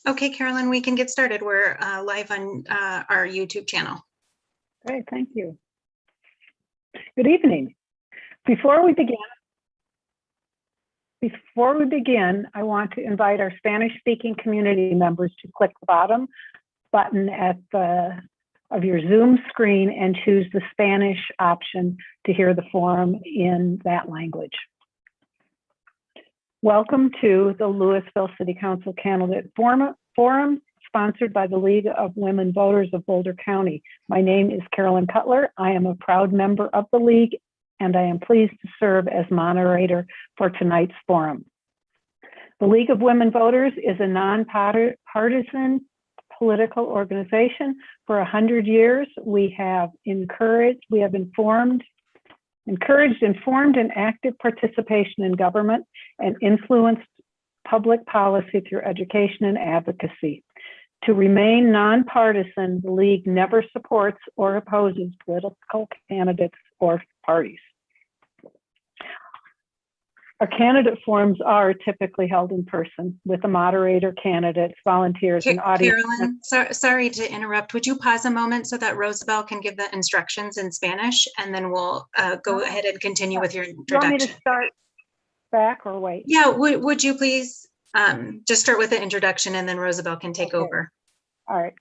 Okay, Carolyn, we can get started. We're live on our YouTube channel. Great, thank you. Good evening. Before we begin, I want to invite our Spanish-speaking community members to click the bottom button of your Zoom screen and choose the Spanish option to hear the forum in that language. Welcome to the Louisville City Council Candidate Forum, sponsored by the League of Women Voters of Boulder County. My name is Carolyn Cutler. I am a proud member of the League, and I am pleased to serve as moderator for tonight's forum. The League of Women Voters is a nonpartisan political organization. For 100 years, we have encouraged, informed, and active participation in government and influenced public policy through education and advocacy. To remain nonpartisan, the League never supports or opposes political candidates or parties. Our candidate forums are typically held in person with a moderator, candidates, volunteers, and audience. Carolyn, sorry to interrupt. Would you pause a moment so that Rosabel can give the instructions in Spanish, and then we'll go ahead and continue with your introduction. You want me to start back or wait? Yeah, would you please just start with the introduction, and then Rosabel can take over. All right.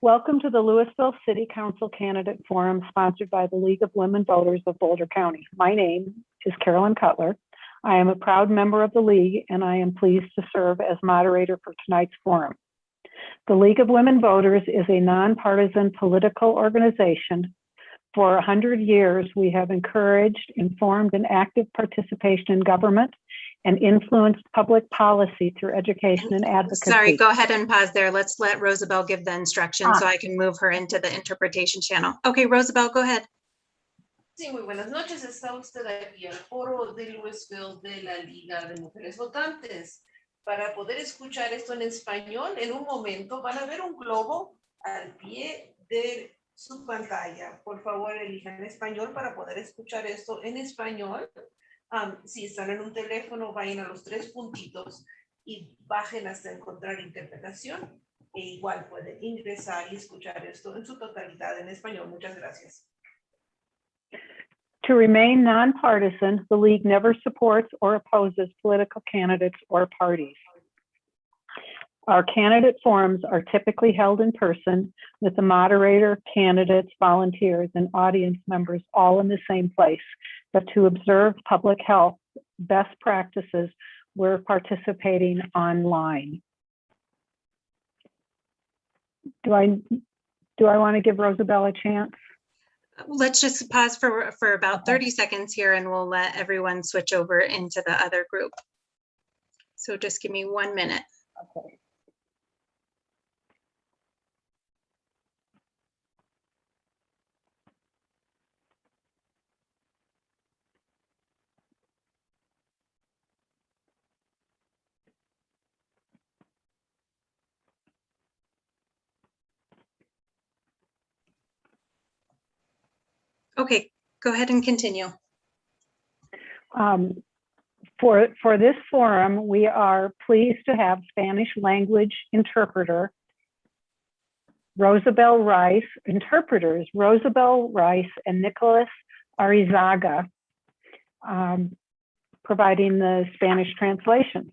Welcome to the Louisville City Council Candidate Forum, sponsored by the League of Women Voters of Boulder County. My name is Carolyn Cutler. I am a proud member of the League, and I am pleased to serve as moderator for tonight's forum. The League of Women Voters is a nonpartisan political organization. For 100 years, we have encouraged, informed, and active participation in government and influenced public policy through education and advocacy. Sorry, go ahead and pause there. Let's let Rosabel give the instructions so I can move her into the interpretation channel. Okay, Rosabel, go ahead. Sí, muy buenas noches. Está usted aquí al foro de Louisville de la Liga de Mujeres Votantes. Para poder escuchar esto en español, en un momento van a ver un globo al pie de su pantalla. Por favor, elijan español para poder escuchar esto en español. Si están en un teléfono, vayan a los 3 puntitos y bajen hasta encontrar interpretación. E igual pueden ingresar y escuchar esto en su totalidad en español. Muchas gracias. To remain nonpartisan, the League never supports or opposes political candidates or parties. Our candidate forums are typically held in person with the moderator, candidates, volunteers, and audience members all in the same place. But to observe public health best practices, we're participating online. Do I want to give Rosabel a chance? Let's just pause for about 30 seconds here, and we'll let everyone switch over into the other group. So just give me 1 minute. Okay. Okay, go ahead and continue. For this forum, we are pleased to have Spanish language interpreters Rosabel Rice and Nicholas Arizaga providing the Spanish translations.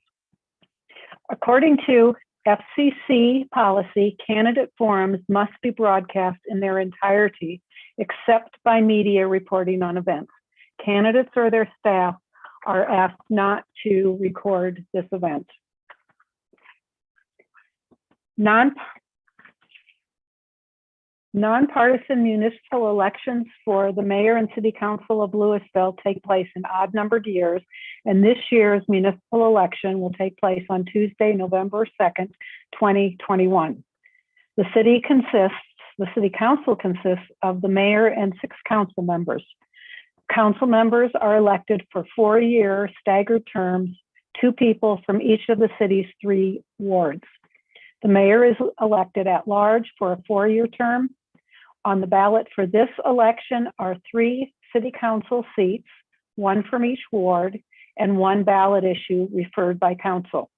According to FCC policy, candidate forums must be broadcast in their entirety except by media reporting on events. Candidates or their staff are asked not to record this event. Nonpartisan municipal elections for the mayor and city council of Louisville take place in odd-numbered years, and this year's municipal election will take place on Tuesday, November 2nd, 2021. The city council consists of the mayor and 6 council members. Council members are elected for 4-year staggered terms, 2 people from each of the city's 3 wards. The mayor is elected at large for a 4-year term. On the ballot for this election are 3 city council seats, 1 from each ward, and 1 ballot issue referred by council.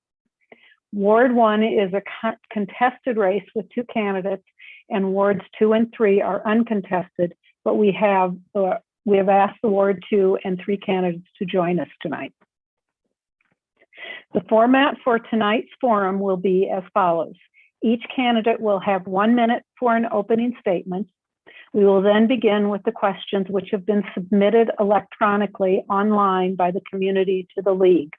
Ward 1 is a contested race with 2 candidates, and wards 2 and 3 are uncontested, but we have asked the Ward 2 and 3 candidates to join us tonight. The format for tonight's forum will be as follows. Each candidate will have 1 minute for an opening statement. We will then begin with the questions which have been submitted electronically online by the community to the League.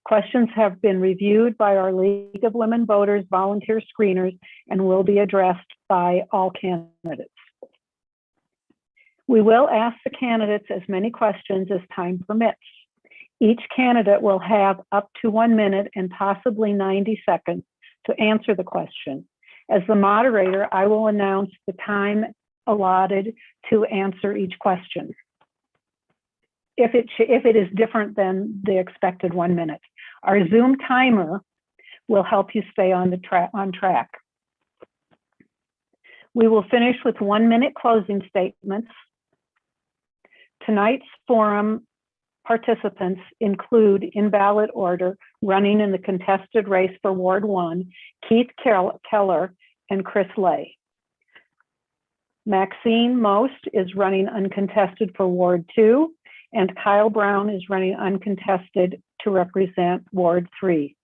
Questions have been reviewed by our League of Women Voters volunteer screeners and will be addressed by all candidates. We will ask the candidates as many questions as time permits. Each candidate will have up to 1 minute and possibly 90 seconds to answer the question. As the moderator, I will announce the time allotted to answer each question. If it is different than the expected 1 minute. Our Zoom timer will help you stay on track. We will finish with 1 minute closing statements. Tonight's forum participants include, in ballot order, running in the contested race for Ward 1, Keith Keller and Chris Lay. Maxine Most is running uncontested for Ward 2, and Kyle Brown is running uncontested to represent Ward 3.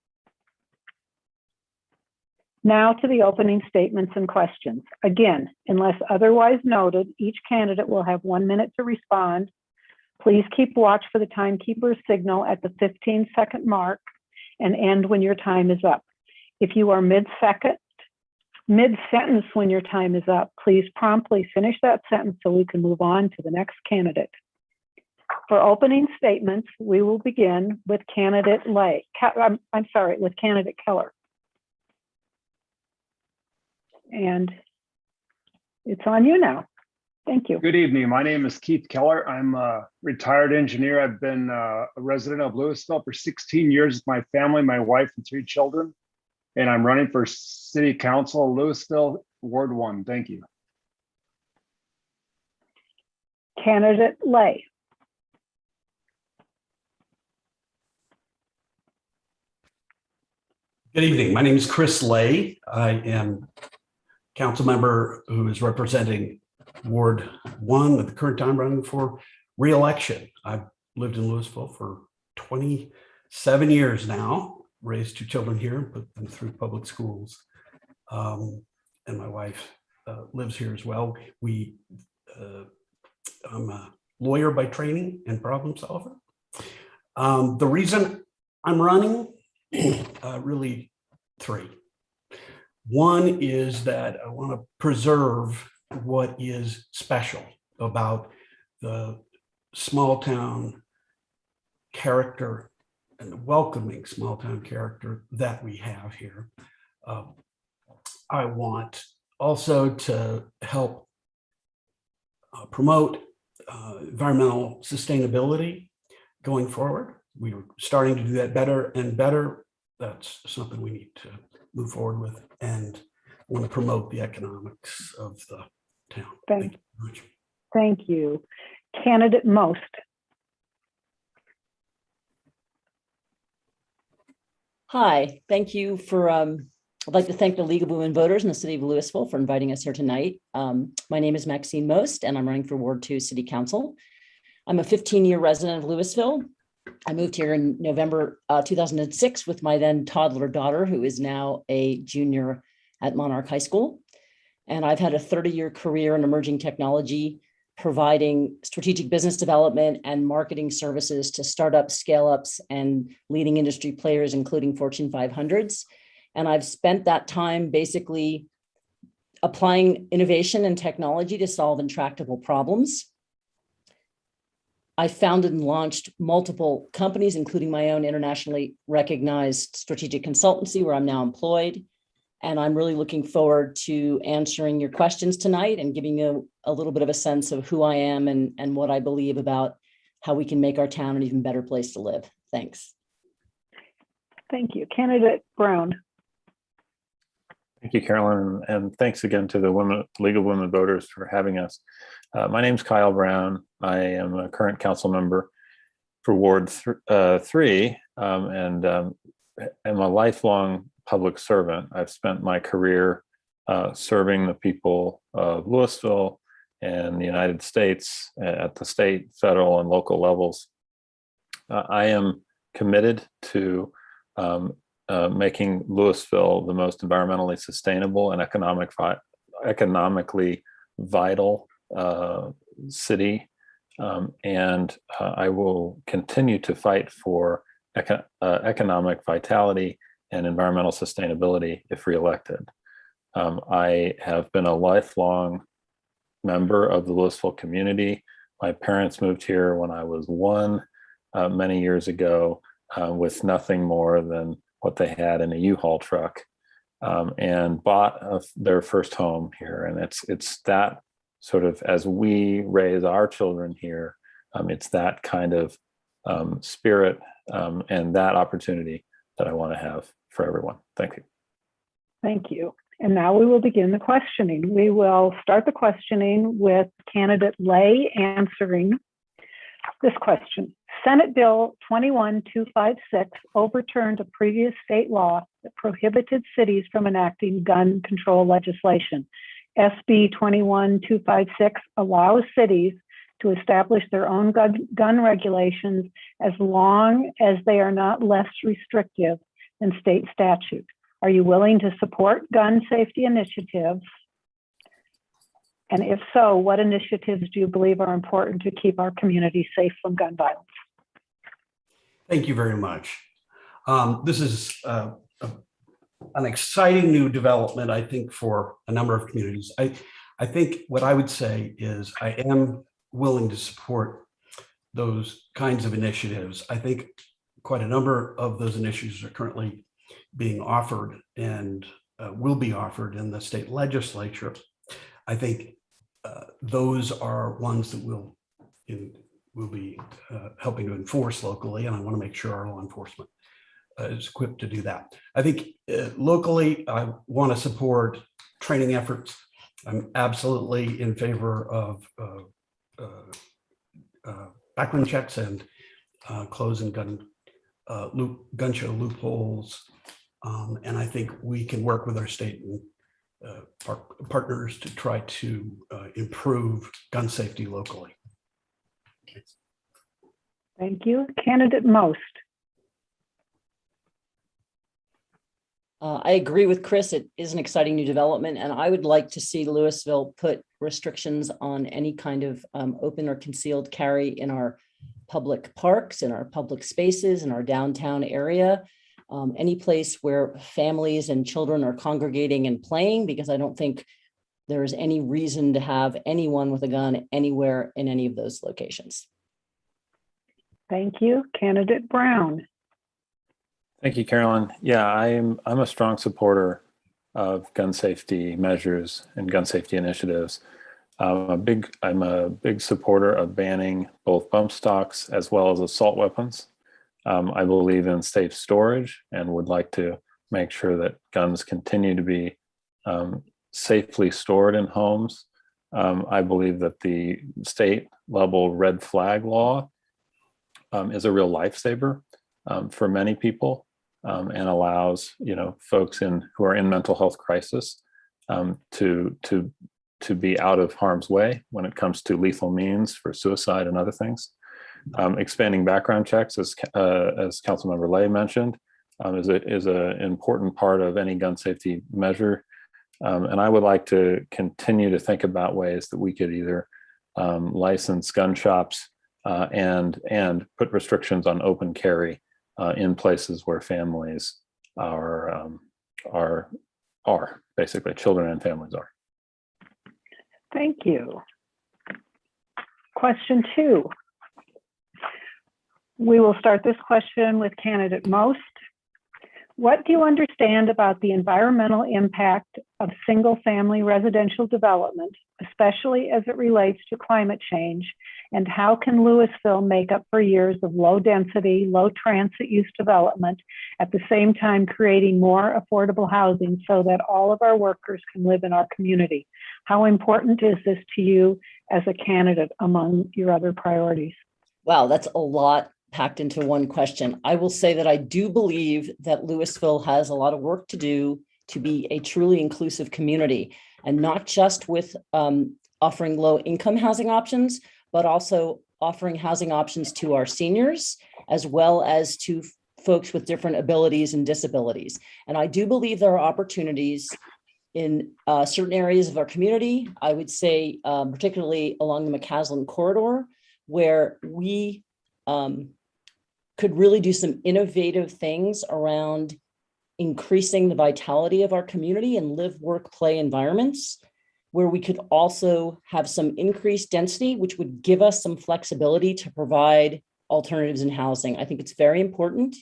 Now to the opening statements and questions. Again, unless otherwise noted, each candidate will have 1 minute to respond. Please keep watch for the timekeeper's signal at the 15-second mark and end when your time is up. If you are mid-sentence when your time is up, please promptly finish that sentence so we can move on to the next candidate. For opening statements, we will begin with candidate with candidate Keller. And it's on you now. Thank you. Good evening. My name is Keith Keller. I'm a retired engineer. I've been a resident of Louisville for 16 years with my family, my wife, and 3 children. And I'm running for City Council, Louisville, Ward 1. Thank you. Candidate Lay. Good evening. My name is Chris Lay. I am council member who is representing Ward 1 at the current time running for re-election. I've lived in Louisville for 27 years now, raised 2 children here, put them through public schools. And my wife lives here as well. I'm a lawyer by training and problem solver. The reason I'm running, really 3. One is that I want to preserve what is special about the small town character and the welcoming small town character that we have here. I want also to help promote environmental sustainability going forward. We are starting to do that better and better. That's something we need to move forward with, and want to promote the economics of the town. Thank you very much. Thank you. Candidate Most. Hi, thank you for, I'd like to thank the League of Women Voters in the City of Louisville for inviting us here tonight. My name is Maxine Most, and I'm running for Ward 2 City Council. I'm a 15-year resident of Louisville. I moved here in November 2006 with my then toddler daughter, who is now a junior at Monarch High School. And I've had a 30-year career in emerging technology, providing strategic business development and marketing services to startups, scale-ups, and leading industry players, including Fortune 500s. And I've spent that time basically applying innovation and technology to solve intractable problems. I founded and launched multiple companies, including my own internationally recognized strategic consultancy, where I'm now employed. And I'm really looking forward to answering your questions tonight and giving you a little bit of a sense of who I am and what I believe about how we can make our town an even better place to live. Thanks. Thank you. Candidate Brown. Thank you, Carolyn, and thanks again to the League of Women Voters for having us. My name's Kyle Brown. I am a current council member for Ward 3 and am a lifelong public servant. I've spent my career serving the people of Louisville and the United States at the state, federal, and local levels. I am committed to making Louisville the most environmentally sustainable and economically vital city. And I will continue to fight for economic vitality and environmental sustainability if reelected. I have been a lifelong member of the Louisville community. My parents moved here when I was 1 many years ago with nothing more than what they had in a U-Haul truck, and bought their first home here. And it's that sort of, as we raise our children here, it's that kind of spirit and that opportunity that I want to have for everyone. Thank you. Thank you. And now we will begin the questioning. We will start the questioning with candidate Lay answering this question. Senate Bill 21256 overturned a previous state law that prohibited cities from enacting gun control legislation. SB 21256 allows cities to establish their own gun regulations as long as they are not less restrictive than state statute. Are you willing to support gun safety initiatives? And if so, what initiatives do you believe are important to keep our community safe from gun violence? Thank you very much. This is an exciting new development, I think, for a number of communities. I think what I would say is I am willing to support those kinds of initiatives. I think quite a number of those initiatives are currently being offered and will be offered in the state legislature. I think those are ones that we'll be helping to enforce locally, and I want to make sure our law enforcement is equipped to do that. I think locally, I want to support training efforts. I'm absolutely in favor of background checks and closing gun show loopholes. And I think we can work with our state and partners to try to improve gun safety locally. Thank you. Candidate Most. I agree with Chris. It is an exciting new development, and I would like to see Louisville put restrictions on any kind of open or concealed carry in our public parks, in our public spaces, in our downtown area, any place where families and children are congregating and playing, because I don't think there is any reason to have anyone with a gun anywhere in any of those locations. Thank you. Candidate Brown. Thank you, Carolyn. Yeah, I'm a strong supporter of gun safety measures and gun safety initiatives. I'm a big supporter of banning both bump stocks as well as assault weapons. I believe in safe storage and would like to make sure that guns continue to be safely stored in homes. I believe that the state level red flag law is a real lifesaver for many people, and allows folks who are in mental health crisis to be out of harm's way when it comes to lethal means for suicide and other things. Expanding background checks, as Councilmember Lay mentioned, is an important part of any gun safety measure. And I would like to continue to think about ways that we could either license gun shops and put restrictions on open carry in places where families are basically children and families are. Thank you. Question 2. We will start this question with candidate Most. What do you understand about the environmental impact of single-family residential development, especially as it relates to climate change? And how can Louisville make up for years of low density, low transit use development, at the same time creating more affordable housing so that all of our workers can live in our community? How important is this to you as a candidate among your other priorities? Wow, that's a lot packed into one question. I will say that I do believe that Louisville has a lot of work to do to be a truly inclusive community, and not just with offering low income housing options, but also offering housing options to our seniors, as well as to folks with different abilities and disabilities. And I do believe there are opportunities in certain areas of our community, I would say particularly along the McCaslin corridor, where we could really do some innovative things around increasing the vitality of our community and live, work, play environments, where we could also have some increased density, which would give us some flexibility to provide alternatives in housing. I think it's very important.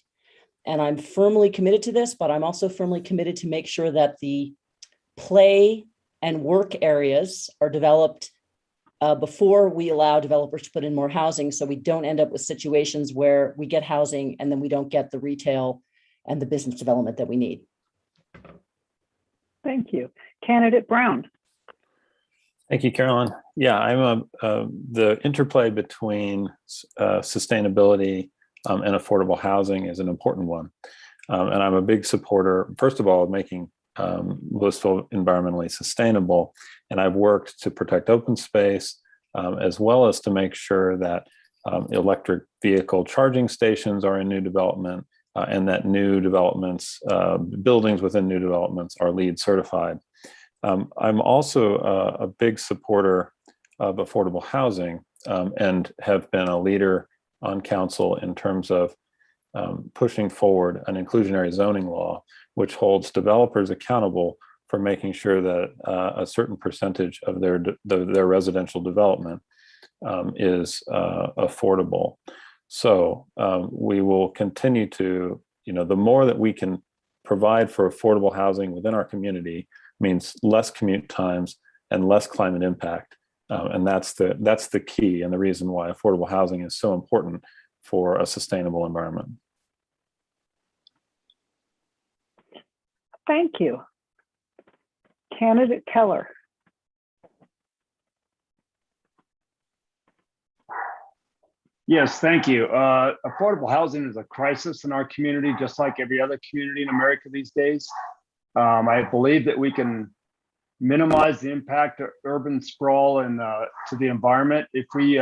And I'm firmly committed to this, but I'm also firmly committed to make sure that the play and work areas are developed before we allow developers to put in more housing, so we don't end up with situations where we get housing and then we don't get the retail and the business development that we need. Thank you. Candidate Brown. Thank you, Carolyn. Yeah, I'm the interplay between sustainability and affordable housing is an important one. And I'm a big supporter, first of all, of making Louisville environmentally sustainable. And I've worked to protect open space, as well as to make sure that electric vehicle charging stations are in new development, and that new developments, buildings within new developments are LEED certified. I'm also a big supporter of affordable housing, and have been a leader on council in terms of pushing forward an inclusionary zoning law, which holds developers accountable for making sure that a certain percentage of their residential development is affordable. So we will continue to, the more that we can provide for affordable housing within our community means less commute times and less climate impact. And that's the key and the reason why affordable housing is so important for a sustainable environment. Thank you. Candidate Keller. Yes, thank you. Affordable housing is a crisis in our community, just like every other community in America these days. I believe that we can minimize the impact of urban sprawl and to the environment if we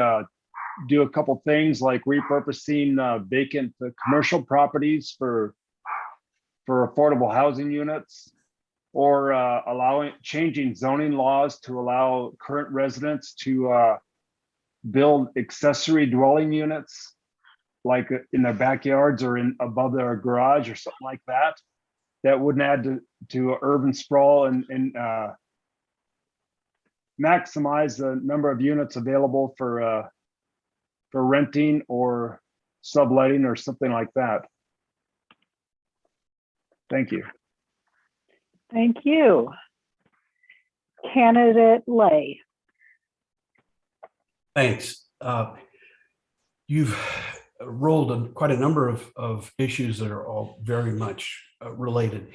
do a couple things like repurposing vacant commercial properties for affordable housing units, or changing zoning laws to allow current residents to build accessory dwelling units, like in their backyards or above their garage or something like that. That wouldn't add to urban sprawl and maximize the number of units available for renting or subletting or something like that. Thank you. Thank you. Candidate Lay. Thanks. You've rolled quite a number of issues that are all very much related.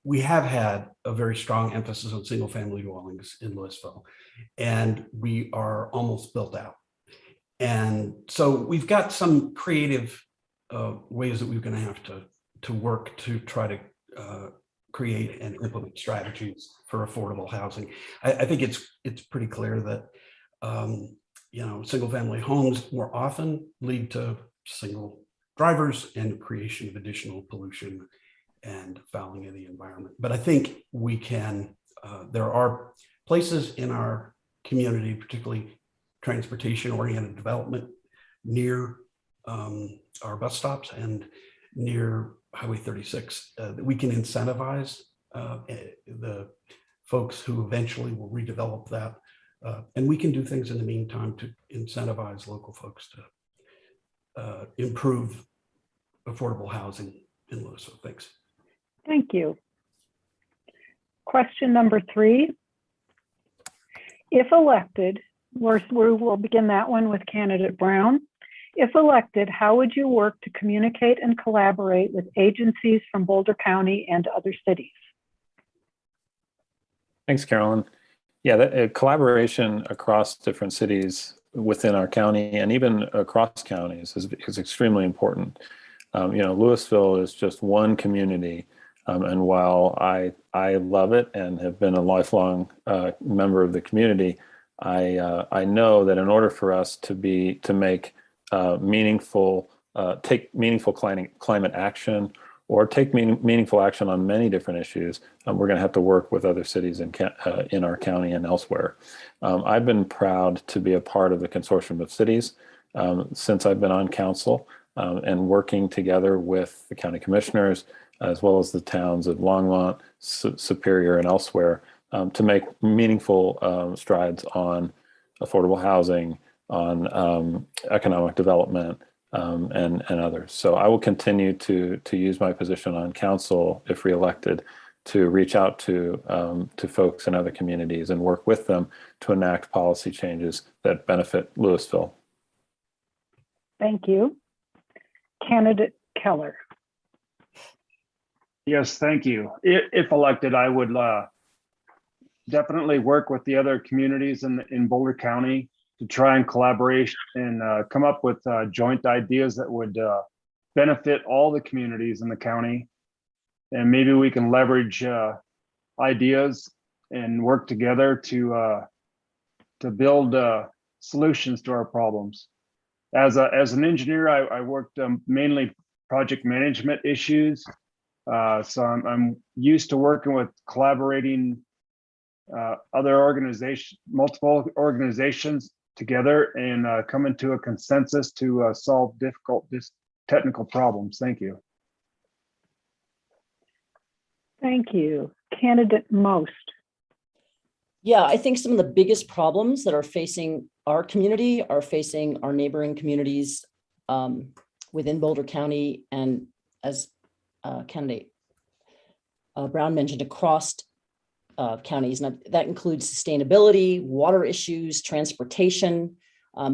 We have had a very strong emphasis on single family dwellings in Louisville, and we are almost built out. And so we've got some creative ways that we're going to have to work to try to create and implement strategies for affordable housing. I think it's pretty clear that single family homes more often lead to single drivers and creation of additional pollution and fouling of the environment. But I think we can, there are places in our community, particularly transportation-oriented development near our bus stops and near Highway 36, that we can incentivize the folks who eventually will redevelop that. And we can do things in the meantime to incentivize local folks to improve affordable housing in Louisville. Thanks. Thank you. Question number 3. If elected, we'll begin that one with candidate Brown. If elected, how would you work to communicate and collaborate with agencies from Boulder County and other cities? Thanks, Carolyn. Yeah, that collaboration across different cities within our county and even across counties is extremely important. Louisville is just one community. And while I love it and have been a lifelong member of the community, I know that in order for us to make take meaningful climate action or take meaningful action on many different issues, we're going to have to work with other cities in our county and elsewhere. I've been proud to be a part of the consortium of cities since I've been on council and working together with the county commissioners, as well as the towns of Longmont, Superior, and elsewhere to make meaningful strides on affordable housing, on economic development, and others. So I will continue to use my position on council, if reelected, to reach out to folks in other communities and work with them to enact policy changes that benefit Louisville. Thank you. Candidate Keller. Yes, thank you. If elected, I would definitely work with the other communities in Boulder County to try and collaborate and come up with joint ideas that would benefit all the communities in the county. And maybe we can leverage ideas and work together to build solutions to our problems. As an engineer, I worked mainly project management issues. So I'm used to working with collaborating multiple organizations together and coming to a consensus to solve difficult technical problems. Thank you. Thank you. Candidate Most. Yeah, I think some of the biggest problems that are facing our community are facing our neighboring communities within Boulder County, and as candidate Brown mentioned, across counties. And that includes sustainability, water issues, transportation,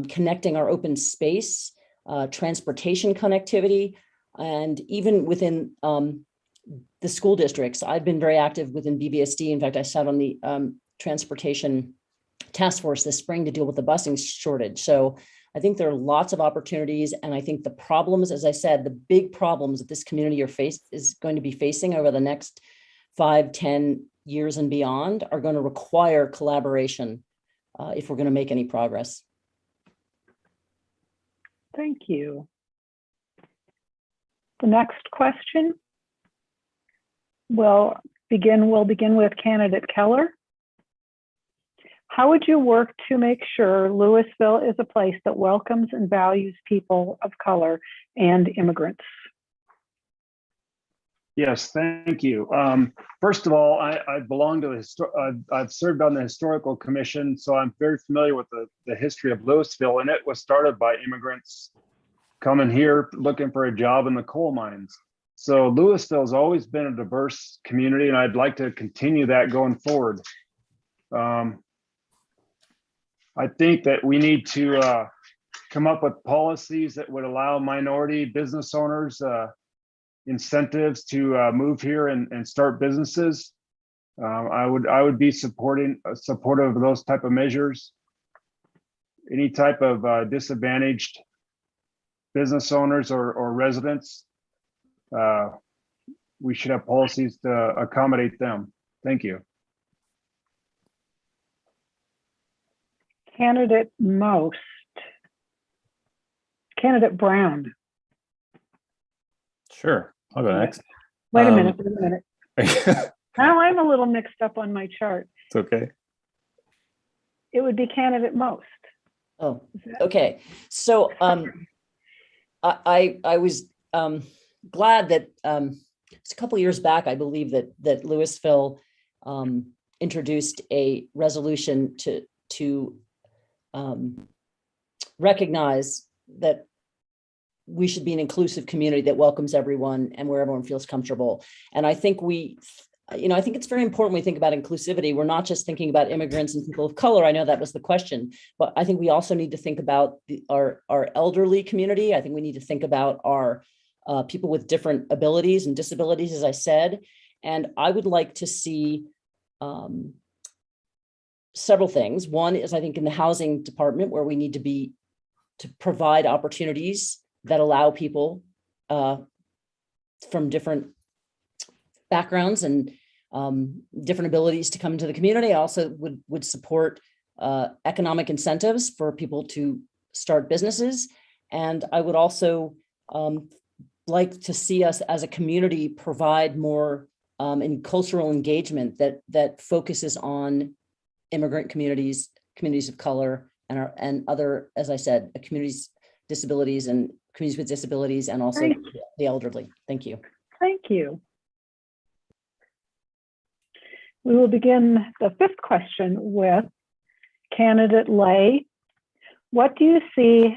connecting our open space, transportation connectivity, and even within the school districts. I've been very active within BBSD. In fact, I sat on the transportation task force this spring to deal with the busing shortage. So I think there are lots of opportunities. And I think the problems, as I said, the big problems that this community is going to be facing over the next 5-10 years and beyond are going to require collaboration if we're going to make any progress. Thank you. The next question we'll begin with candidate Keller. How would you work to make sure Louisville is a place that welcomes and values people of color and immigrants? Yes, thank you. First of all, I belong to I've served on the Historical Commission, so I'm very familiar with the history of Louisville, and it was started by immigrants coming here looking for a job in the coal mines. So Louisville has always been a diverse community, and I'd like to continue that going forward. I think that we need to come up with policies that would allow minority business owners incentives to move here and start businesses. I would be supportive of those type of measures. Any type of disadvantaged business owners or residents, we should have policies to accommodate them. Thank you. Candidate Most. Candidate Brown. Sure, I'll go next. Wait a minute. It's Now I'm a little mixed up on my chart. okay. It would be candidate Most. Oh, okay. So I was glad that it's a couple of years back, I believe that Louisville introduced a resolution to recognize that we should be an inclusive community that welcomes everyone and where everyone feels comfortable. And I think I think it's very important when we think about inclusivity. We're not just thinking about immigrants and people of color. I know that was the question, but I think we also need to think about our elderly community. I think we need to think about our people with different abilities and disabilities, as I said. And I would like to see several things. One is, I think, in the housing department, where we need to provide opportunities that allow people from different backgrounds and different abilities to come into the community. I also would support economic incentives for people to start businesses. And I would also like to see us as a community provide more in cultural engagement that focuses on immigrant communities, communities of color, and other, as I said, communities disabilities and communities with disabilities, and also the elderly. Thank you. Thank you. We will begin the fifth question with candidate Lay. What do you see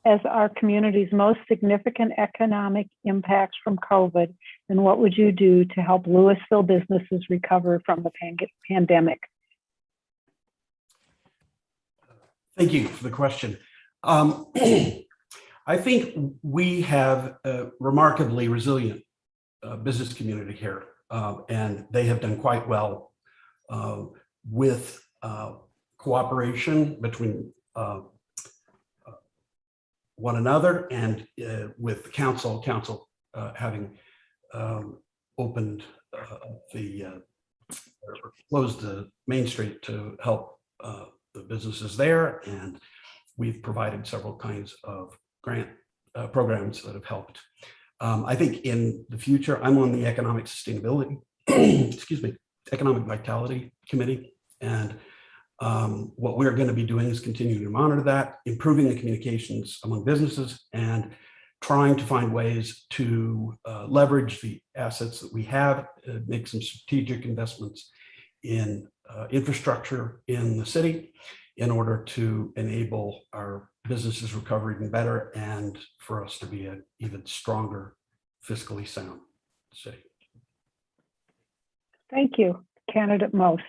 as our community's most significant economic impacts from COVID, and what would you do to help Louisville businesses recover from the pandemic? Thank you for the question. I think we have a remarkably resilient business community here, and they have done quite well with cooperation between one another and with the council having opened closed the Main Street to help the businesses there, and we've provided several kinds of grant programs that have helped. I think in the future, I'm on the economic sustainability, excuse me, economic vitality committee, and what we're going to be doing is continuing to monitor that, improving the communications among businesses, and trying to find ways to leverage the assets that we have, make some strategic investments in infrastructure in the city in order to enable our businesses recover even better and for us to be an even stronger, fiscally sound city. Thank you, candidate Most.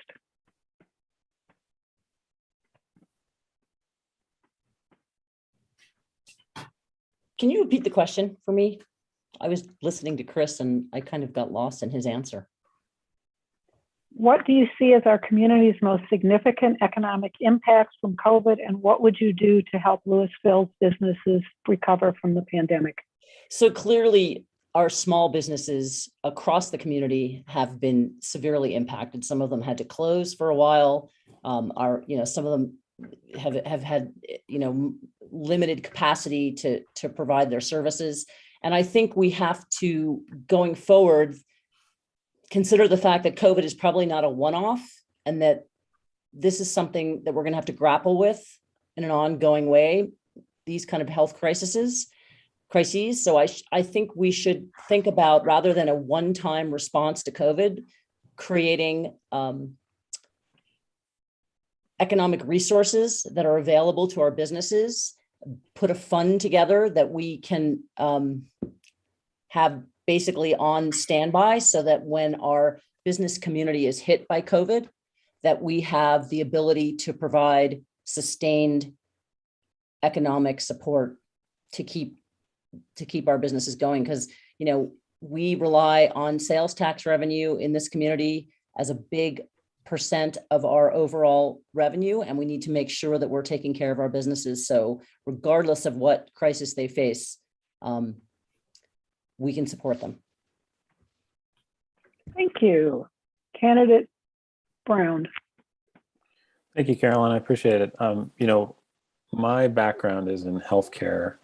Can you repeat the question for me? I was listening to Chris and I kind of got lost in his answer. What do you see as our community's most significant economic impacts from COVID, and what would you do to help Louisville's businesses recover from the pandemic? So clearly, our small businesses across the community have been severely impacted. Some of them had to close for a while. Some of them have had, limited capacity to provide their services. And I think we have to, going forward, consider the fact that COVID is probably not a one-off, and that this is something that we're going to have to grapple with in an ongoing way, these kind of health crises. So I think we should think about, rather than a one-time response to COVID, creating economic resources that are available to our businesses, put a fund together that we can have basically on standby, so that when our business community is hit by COVID, that we have the ability to provide sustained economic support to keep our businesses going. Because, we rely on sales tax revenue in this community as a big % of our overall revenue, and we need to make sure that we're taking care of our businesses. So regardless of what crisis they face, we can support them. Thank you. Candidate Brown. Thank you, Carolyn. I appreciate it. My background is in healthcare,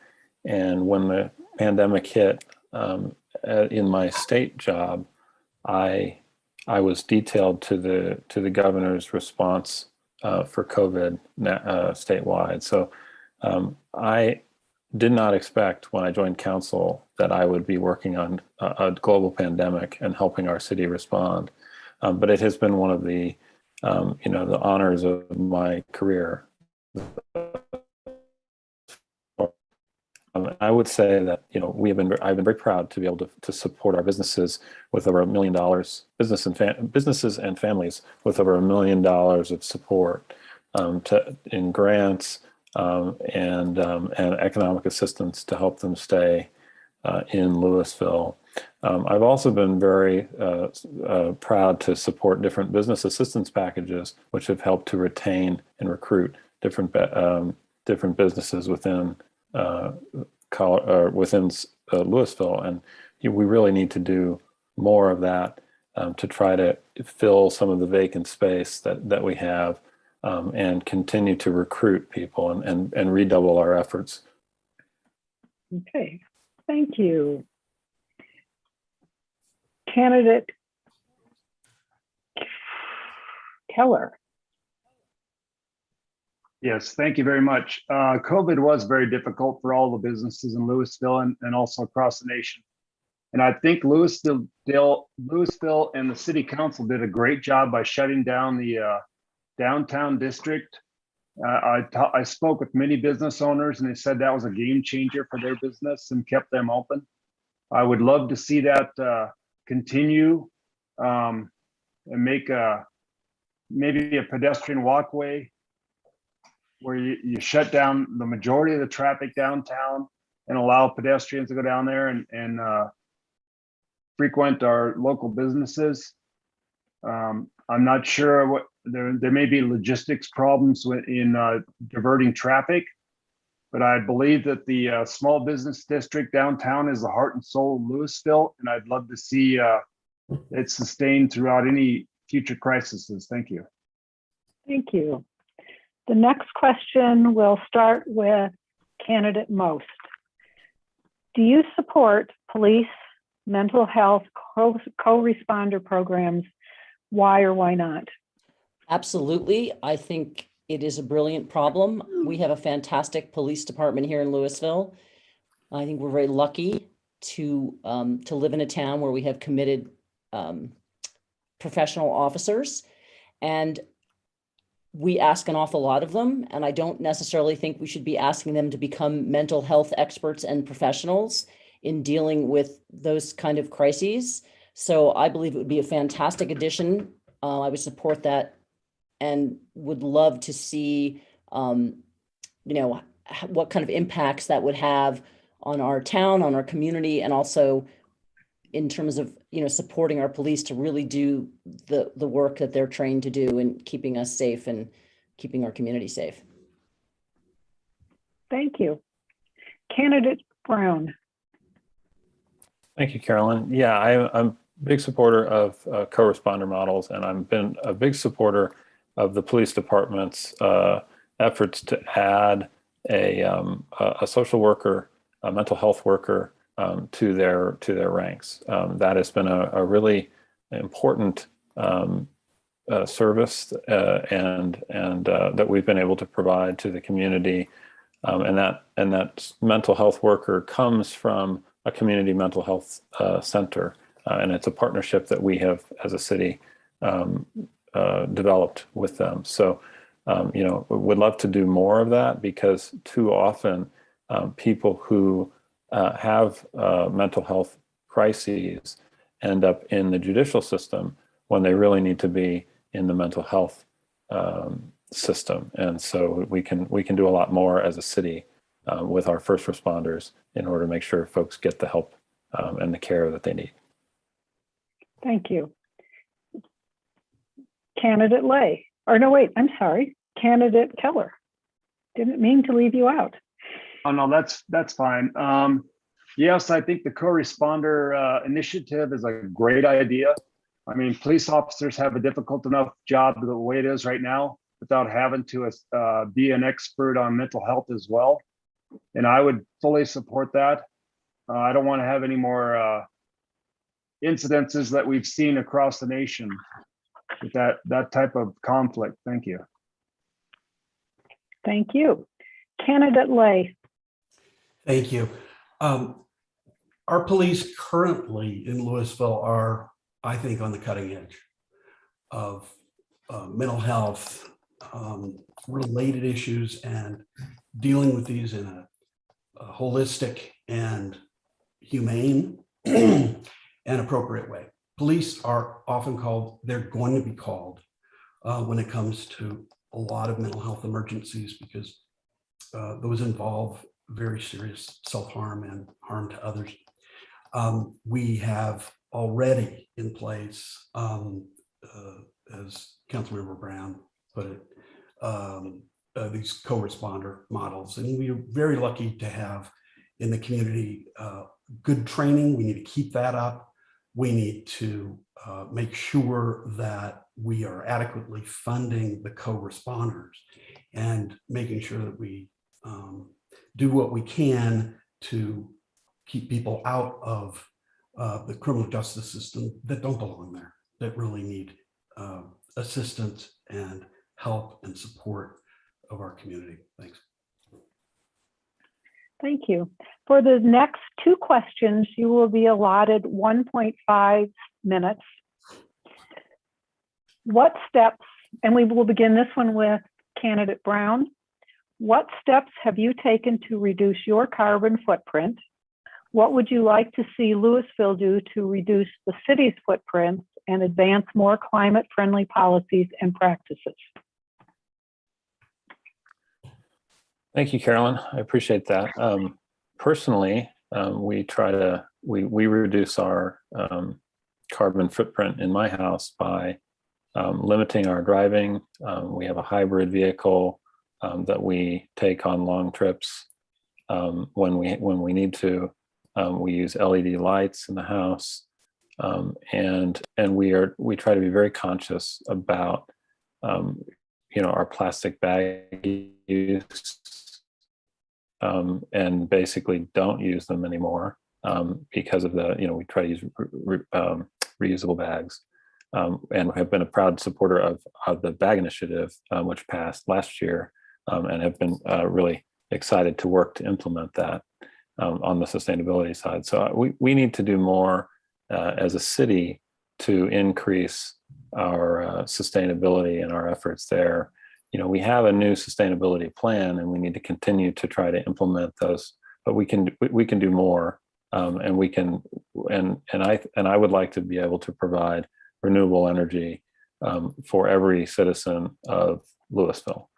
and when the pandemic hit, in my state job, I was detailed to the governor's response for COVID statewide. So I did not expect when I joined council that I would be working on a global pandemic and helping our city respond. But it has been one of the honors of my career. I would say that I've been very proud to be able to support our businesses with over $1 million, businesses and families with over $1 million of support in grants and economic assistance to help them stay in Louisville. I've also been very proud to support different business assistance packages, which have helped to retain and recruit different businesses within Louisville, and we really need to do more of that to try to fill some of the vacant space that we have, and continue to recruit people and redouble our efforts. Okay, thank you. Candidate Keller. Yes, thank you very much. COVID was very difficult for all the businesses in Louisville and also across the nation. And I think Louisville and the city council did a great job by shutting down the downtown district. I spoke with many business owners and they said that was a game changer for their business and kept them open. I would love to see that continue and make maybe a pedestrian walkway where you shut down the majority of the traffic downtown and allow pedestrians to go down there and frequent our local businesses. I'm not sure what there may be logistics problems in diverting traffic, but I believe that the small business district downtown is the heart and soul of Louisville, and I'd love to see it sustained throughout any future crises. Thank you. Thank you. The next question will start with candidate Most. Do you support police mental health co-responder programs? Why or why not? Absolutely. I think it is a brilliant problem. We have a fantastic police department here in Louisville. I think we're very lucky to live in a town where we have committed professional officers, and we ask an awful lot of them. And I don't necessarily think we should be asking them to become mental health experts and professionals in dealing with those kind of crises. So I believe it would be a fantastic addition. I would support that and would love to see, what kind of impacts that would have on our town, on our community, and also in terms of, supporting our police to really do the work that they're trained to do and keeping us safe and keeping our community safe. Thank you. Candidate Brown. Thank you, Carolyn. Yeah, I'm a big supporter of co-responder models, and I've been a big supporter of the police department's efforts to add a social worker, a mental health worker to their ranks. That has been a really important service and that we've been able to provide to the community, and that mental health worker comes from a community mental health center, and it's a partnership that we have as a city developed with them. So would love to do more of that, because too often people who have mental health crises end up in the judicial system when they really need to be in the mental health system. And so we can do a lot more as a city with our first responders in order to make sure folks get the help and the care that they need. Thank you. Candidate Lay, or no, wait, I'm sorry, Candidate Keller. Didn't mean to leave you out. Oh, no, that's fine. Yes, I think the co-responder initiative is a great idea. I mean, police officers have a difficult enough job the way it is right now without having to be an expert on mental health as well. And I would fully support that. I don't want to have any more incidences that we've seen across the nation with that type of conflict. Thank you. Thank you. Candidate Lay. Thank you. Our police currently in Louisville are, I think, on the cutting edge of mental health related issues and dealing with these in a holistic and humane and appropriate way. Police are often called, they're going to be called when it comes to a lot of mental health emergencies, because those involve very serious self-harm and harm to others. We have already in place, as Councilmember Brown put it, these co-responder models. And we are very lucky to have in the community good training. We need to keep that up. We need to make sure that we are adequately funding the co-responders and making sure that we do what we can to keep people out of the criminal justice system that don't belong there, that really need assistance and help and support of our community. Thanks. Thank you. For the next 2 questions, you will be allotted 1.5 minutes. What steps, and we will begin this one with candidate Brown. What steps have you taken to reduce your carbon footprint? What would you like to see Louisville do to reduce the city's footprint and advance more climate-friendly policies and practices? Thank you, Carolyn. I appreciate that. Personally, we reduce our carbon footprint in my house by limiting our driving. We have a hybrid vehicle that we take on long trips when we need to. We use LED lights in the house, and we try to be very conscious about our plastic bag use, and basically don't use them anymore because of we try to use reusable bags, and have been a proud supporter of the bag initiative, which passed last year, and have been really excited to work to implement that on the sustainability side. So we need to do more as a city to increase our sustainability and our efforts there. We have a new sustainability plan, and we need to continue to try to implement those. But we can do more, and we can. And I would like to be able to provide renewable energy for every citizen of Louisville.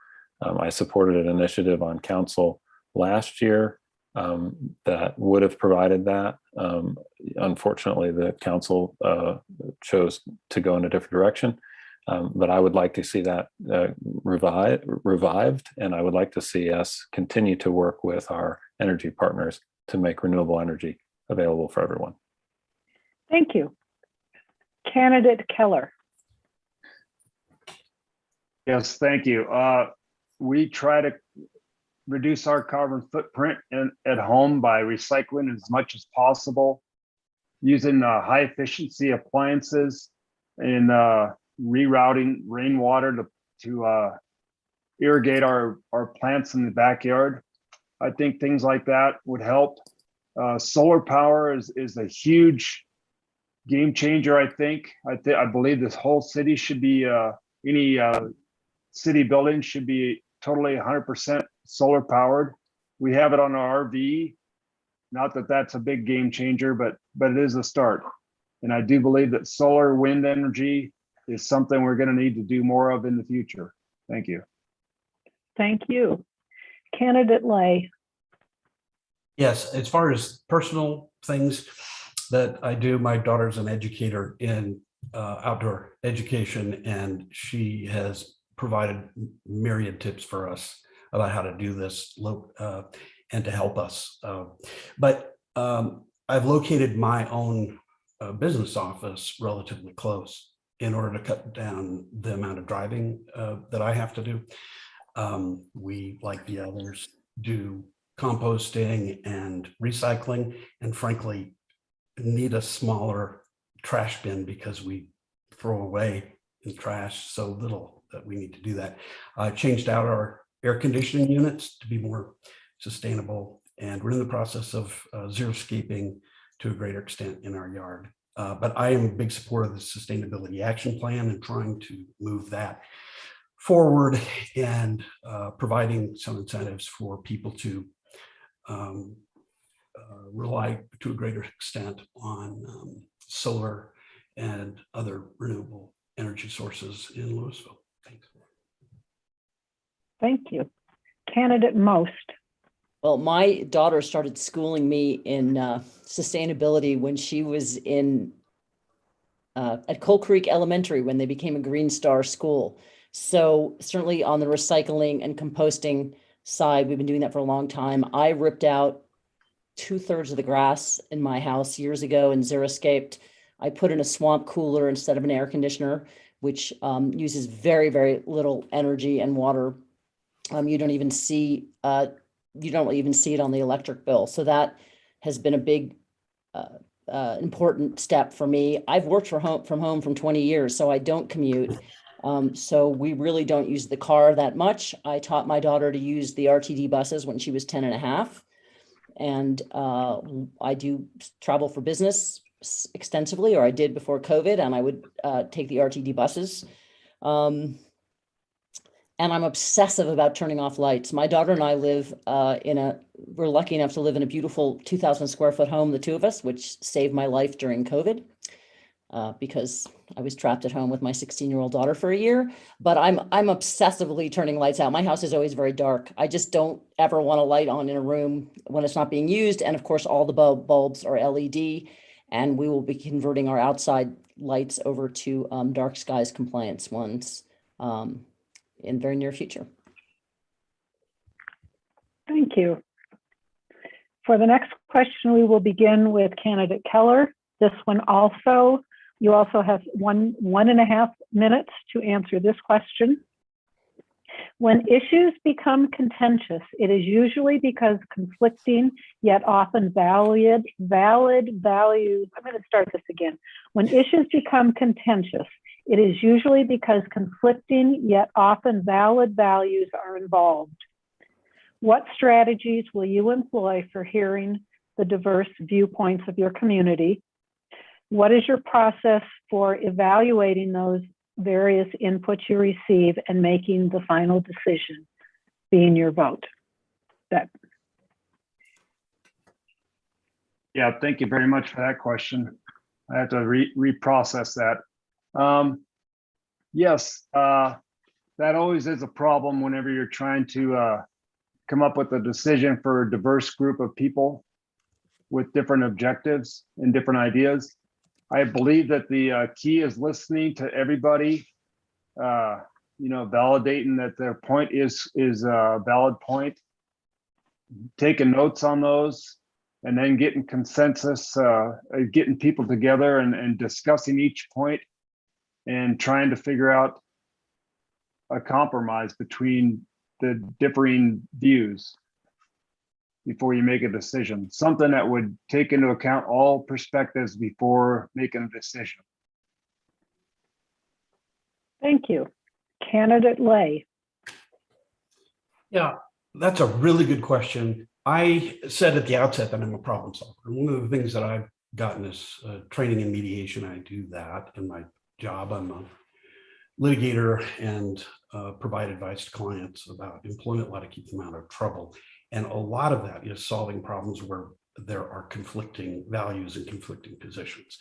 I supported an initiative on council last year that would have provided that. Unfortunately, the council chose to go in a different direction. But I would like to see that revived, and I would like to see us continue to work with our energy partners to make renewable energy available for everyone. Thank you. Candidate Keller. Yes, thank you. We try to reduce our carbon footprint at home by recycling as much as possible, using high efficiency appliances, and rerouting rainwater to irrigate our plants in the backyard. I think things like that would help. Solar power is a huge game changer. I believe this whole city should be any city building should be totally 100% solar powered. We have it on our RV. Not that that's a big game changer, but it is a start. And I do believe that solar wind energy is something we're going to need to do more of in the future. Thank you. Thank you. Candidate Lay. Yes, as far as personal things that I do, my daughter's an educator in outdoor education, and she has provided myriad tips for us about how to do this and to help us. But I've located my own business office relatively close in order to cut down the amount of driving that I have to do. We, like the others, do composting and recycling, and frankly, need a smaller trash bin because we throw away in trash so little that we need to do that. I changed out our air conditioning units to be more sustainable, and we're in the process of xeriscaping to a greater extent in our yard. But I am a big supporter of the Sustainability Action Plan and trying to move that forward and providing some incentives for people to rely to a greater extent on solar and other renewable energy sources in Louisville. Thanks. Thank you. Candidate Most. Well, my daughter started schooling me in sustainability when she was at Coal Creek Elementary when they became a Green Star school. So certainly on the recycling and composting side, we've been doing that for a long time. I ripped out 2/3 of the grass in my house years ago and xeriscaped. I put in a swamp cooler instead of an air conditioner, which uses very, very little energy and water. You don't even see it on the electric bill. So that has been a big important step for me. I've worked from home from 20 years, so I don't commute. So we really don't use the car that much. I taught my daughter to use the RTD buses when she was 10 and a half. And I do travel for business extensively, or I did before COVID, and I would take the RTD buses. And I'm obsessive about turning off lights. My daughter and I live we're lucky enough to live in a beautiful 2,000 square foot home, the two of us, which saved my life during COVID because I was trapped at home with my 16-year-old daughter for a year. But I'm obsessively turning lights out. My house is always very dark. I just don't ever want a light on in a room when it's not being used. And of course, all the bulbs are LED, and we will be converting our outside lights over to dark skies compliance ones. In very near future. Thank you. For the next question, we will begin with candidate Keller. This one also, you also have one and a half minutes to answer this question. When issues become contentious, it is usually because conflicting yet often valid values. I'm going to start this again. When issues become contentious, it is usually because conflicting yet often valid values are involved. What strategies will you employ for hearing the diverse viewpoints of your community? What is your process for evaluating those various inputs you receive and making the final decision being your vote? Yeah, thank you very much for that question. I have to reprocess that. Yes, that always is a problem whenever you're trying to come up with a decision for a diverse group of people with different objectives and different ideas. I believe that the key is listening to everybody, validating that their point is a valid point, taking notes on those, and then getting consensus, getting people together and discussing each point and trying to figure out a compromise between the differing views before you make a decision. Something that would take into account all perspectives before making a decision. Thank you. Candidate Lay. Yeah, that's a really good question. I said at the outset that I'm a problem solver. One of the things that I've gotten is training in mediation. I do that in my job. I'm a litigator and provide advice to clients about employment law to keep them out of trouble. And a lot of that is solving problems where there are conflicting values and conflicting positions.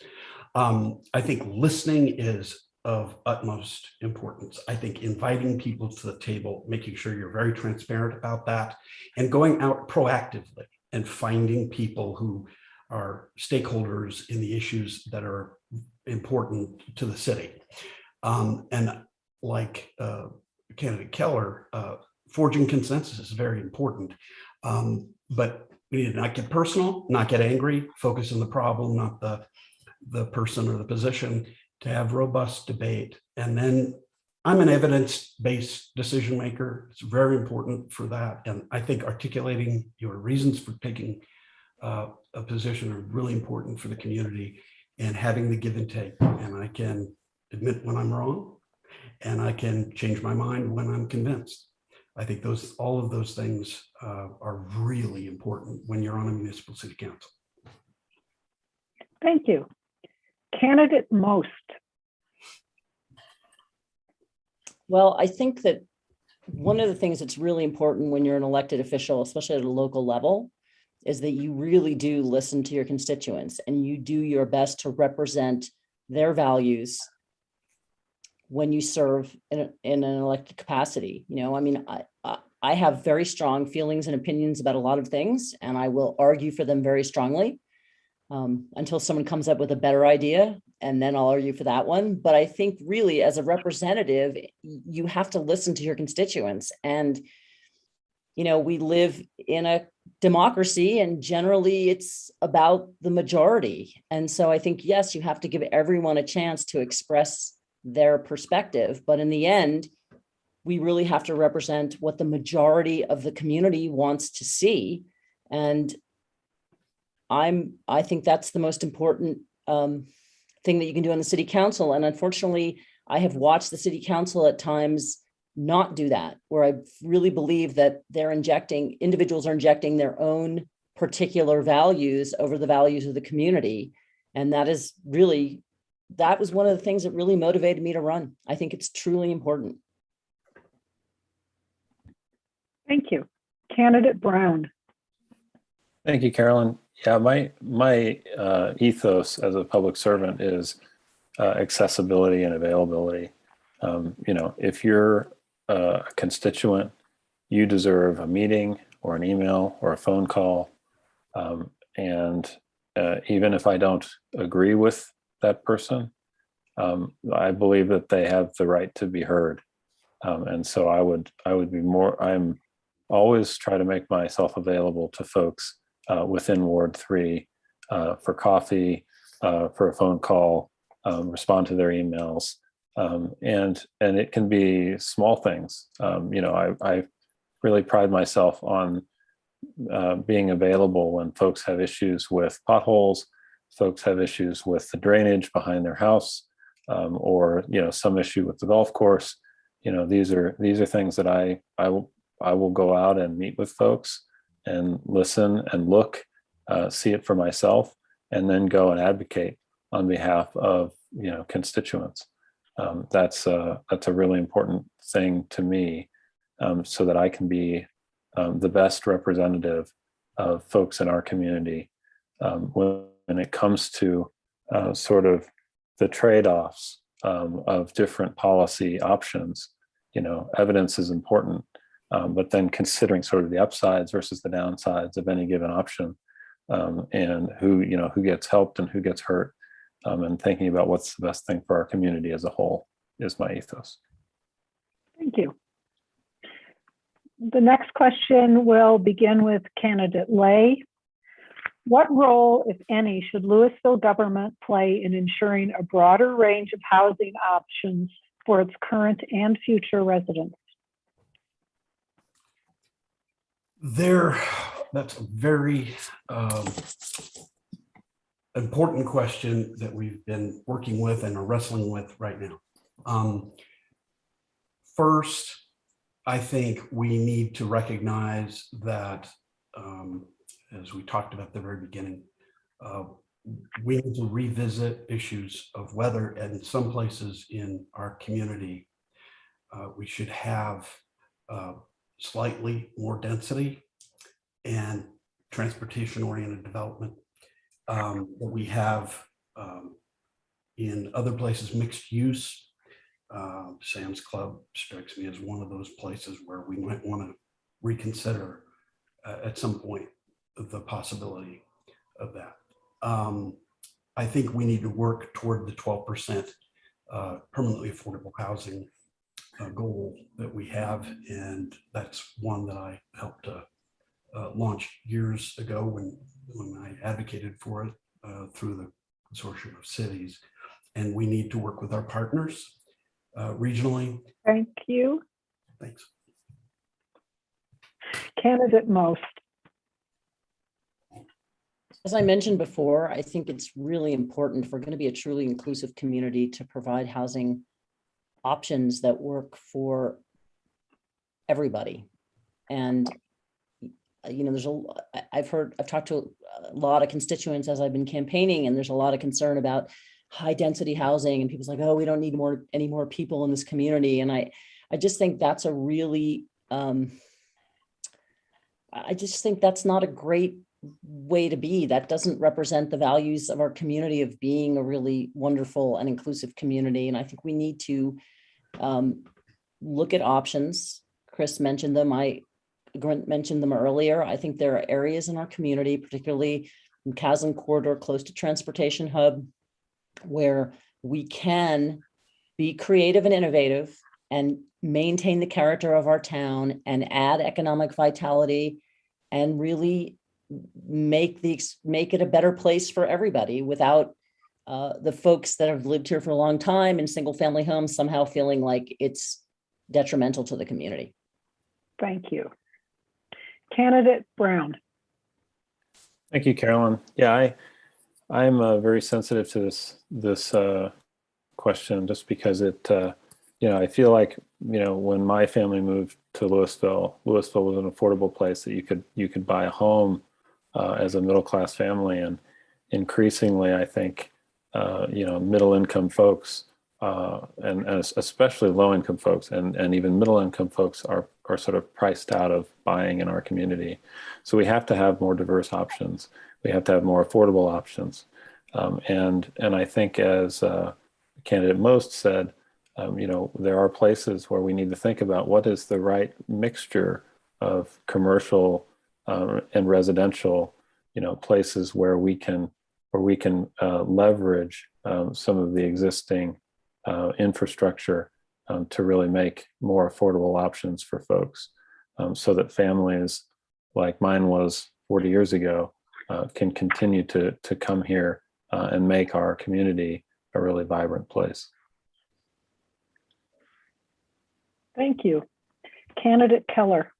I think listening is of utmost importance. I think inviting people to the table, making sure you're very transparent about that, and going out proactively and finding people who are stakeholders in the issues that are important to the city. And like candidate Keller, forging consensus is very important. But we need to not get personal, not get angry, focus on the problem, not the person or the position, to have robust debate. And then I'm an evidence-based decision maker. It's very important for that. And I think articulating your reasons for taking a position are really important for the community, and having the give and take. And I can admit when I'm wrong, and I can change my mind when I'm convinced. I think all of those things are really important when you're on a municipal city council. Thank you. Candidate Most. Well, I think that one of the things that's really important when you're an elected official, especially at a local level, is that you really do listen to your constituents and you do your best to represent their values when you serve in an elected capacity. I mean, I have very strong feelings and opinions about a lot of things, and I will argue for them very strongly until someone comes up with a better idea, and then I'll argue for that one. But I think really as a representative, you have to listen to your constituents. And, you know, we live in a democracy and generally it's about the majority. And so I think, yes, you have to give everyone a chance to express their perspective. But in the end, we really have to represent what the majority of the community wants to see. And I think that's the most important thing that you can do on the city council. And unfortunately, I have watched the city council at times not do that, where I really believe that individuals are injecting their own particular values over the values of the community. And that was one of the things that really motivated me to run. I think it's truly important. Thank you. Candidate Brown. Thank you, Carolyn. Yeah, my ethos as a public servant is accessibility and availability. You know, if you're a constituent, you deserve a meeting or an email or a phone call. And even if I don't agree with that person, I believe that they have the right to be heard. And so I would be I'm always try to make myself available to folks within Ward 3 for coffee, for a phone call, respond to their emails. And it can be small things. You know, I really pride myself on being available when folks have issues with potholes, folks have issues with the drainage behind their house, or, you know, some issue with the golf course. You know, these are things that I will go out and meet with folks and listen and look, see it for myself, and then go and advocate on behalf of, you know, constituents. That's a really important thing to me, so that I can be the best representative of folks in our community when it comes to sort of the trade-offs of different policy options. You know, evidence is important, but then considering sort of the upsides versus the downsides of any given option, and who gets helped and who gets hurt, and thinking about what's the best thing for our community as a whole is my ethos. Thank you. The next question will begin with candidate Lay. What role, if any, should Louisville government play in ensuring a broader range of housing options for its current and future residents? That's a very important question that we've been working with and are wrestling with right now. First, I think we need to recognize that, as we talked about at the very beginning, we need to revisit issues of whether in some places in our community, we should have slightly more density and transportation-oriented development. That we have in other places mixed use. Sam's Club strikes me as one of those places where we might want to reconsider at some point the possibility of that. I think we need to work toward the 12% permanently affordable housing goal that we have, and that's one that I helped to launch years ago when I advocated for it through the consortium of cities. And we need to work with our partners regionally. Thank you. Thanks. Candidate Most. As I mentioned before, I think it's really important if we're going to be a truly inclusive community to provide housing options that work for everybody. And, you know, I've talked to a lot of constituents as I've been campaigning, and there's a lot of concern about high density housing, and people's like, oh, we don't need any more people in this community. And I just think that's a really, I just think that's not a great way to be. That doesn't represent the values of our community of being a really wonderful and inclusive community. And I think we need to look at options. Chris mentioned them. I mentioned them earlier. I think there are areas in our community, particularly in Chasm Corridor, close to transportation hub, where we can be creative and innovative and maintain the character of our town and add economic vitality and really make it a better place for everybody without the folks that have lived here for a long time in single family homes somehow feeling like it's detrimental to the community. Thank you. Candidate Brown. Thank you, Carolyn. Yeah, I'm very sensitive to this question just because it, I feel like, when my family moved to Louisville was an affordable place that you could buy a home as a middle-class family. And increasingly, I think, middle-income folks and especially low-income folks and even middle-income folks are sort of priced out of buying in our community. So we have to have more diverse options. We have to have more affordable options. And I think, as candidate Most said, there are places where we need to think about what is the right mixture of commercial and residential, places where we can leverage some of the existing infrastructure to really make more affordable options for folks, so that families like mine was 40 years ago can continue to come here and make our community a really vibrant place. Thank you. Candidate Keller.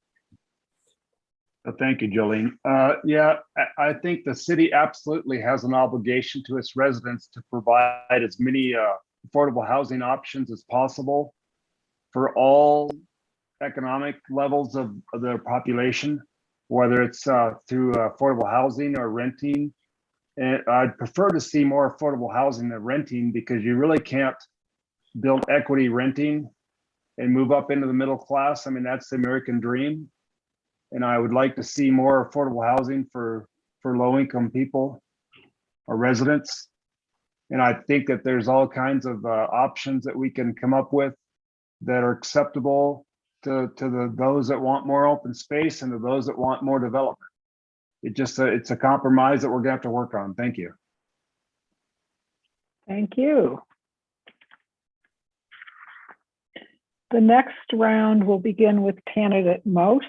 Thank you, Jolene. I think the city absolutely has an obligation to its residents to provide as many affordable housing options as possible for all economic levels of their population, whether it's through affordable housing or renting. And I'd prefer to see more affordable housing than renting, because you really can't build equity renting and move up into the middle class. I mean, that's the American dream. And I would like to see more affordable housing for low-income people or residents. And I think that there's all kinds of options that we can come up with that are acceptable to those that want more open space and to those that want more development. It's a compromise that we're gonna have to work on. Thank you. Thank you. The next round will begin with candidate Most.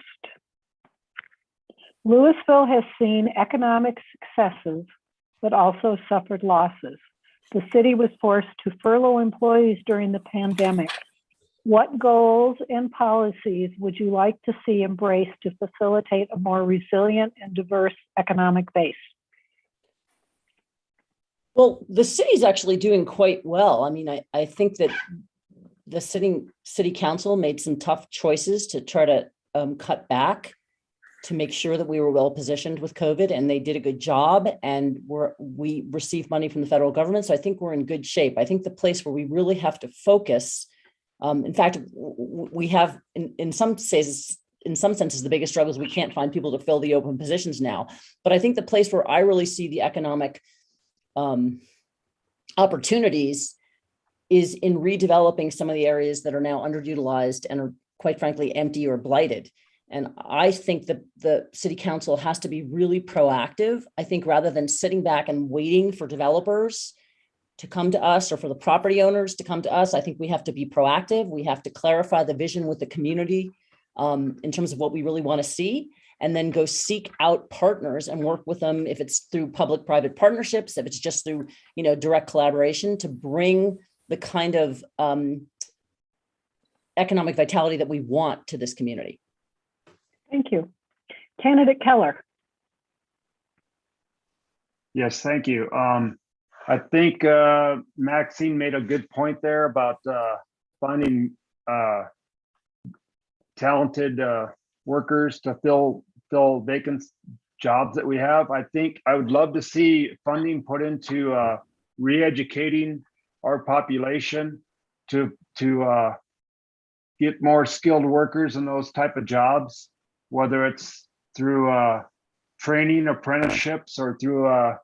Louisville has seen economic successes, but also suffered losses. The city was forced to furlough employees during the pandemic. What goals and policies would you like to see embraced to facilitate a more resilient and diverse economic base? Well, the city's actually doing quite well. I mean, I think that the city council made some tough choices to try to cut back to make sure that we were well positioned with COVID, and they did a good job, and we received money from the federal government. So I think we're in good shape. I think the place where we really have to focus, in fact, we have in some senses, the biggest struggle is we can't find people to fill the open positions now. But I think the place where I really see the economic opportunities is in redeveloping some of the areas that are now underutilized and are, quite frankly, empty or blighted. And I think that the city council has to be really proactive. I think rather than sitting back and waiting for developers to come to us or for the property owners to come to us, I think we have to be proactive. We have to clarify the vision with the community in terms of what we really want to see, and then go seek out partners and work with them, if it's through public-private partnerships, if it's just through direct collaboration, to bring the kind of economic vitality that we want to this community. Thank you. Candidate Keller. Yes, thank you. I think Maxine made a good point there about finding talented workers to fill vacant jobs that we have. I think I would love to see funding put into re-educating our population to get more skilled workers in those type of jobs, whether it's through training, apprenticeships, or through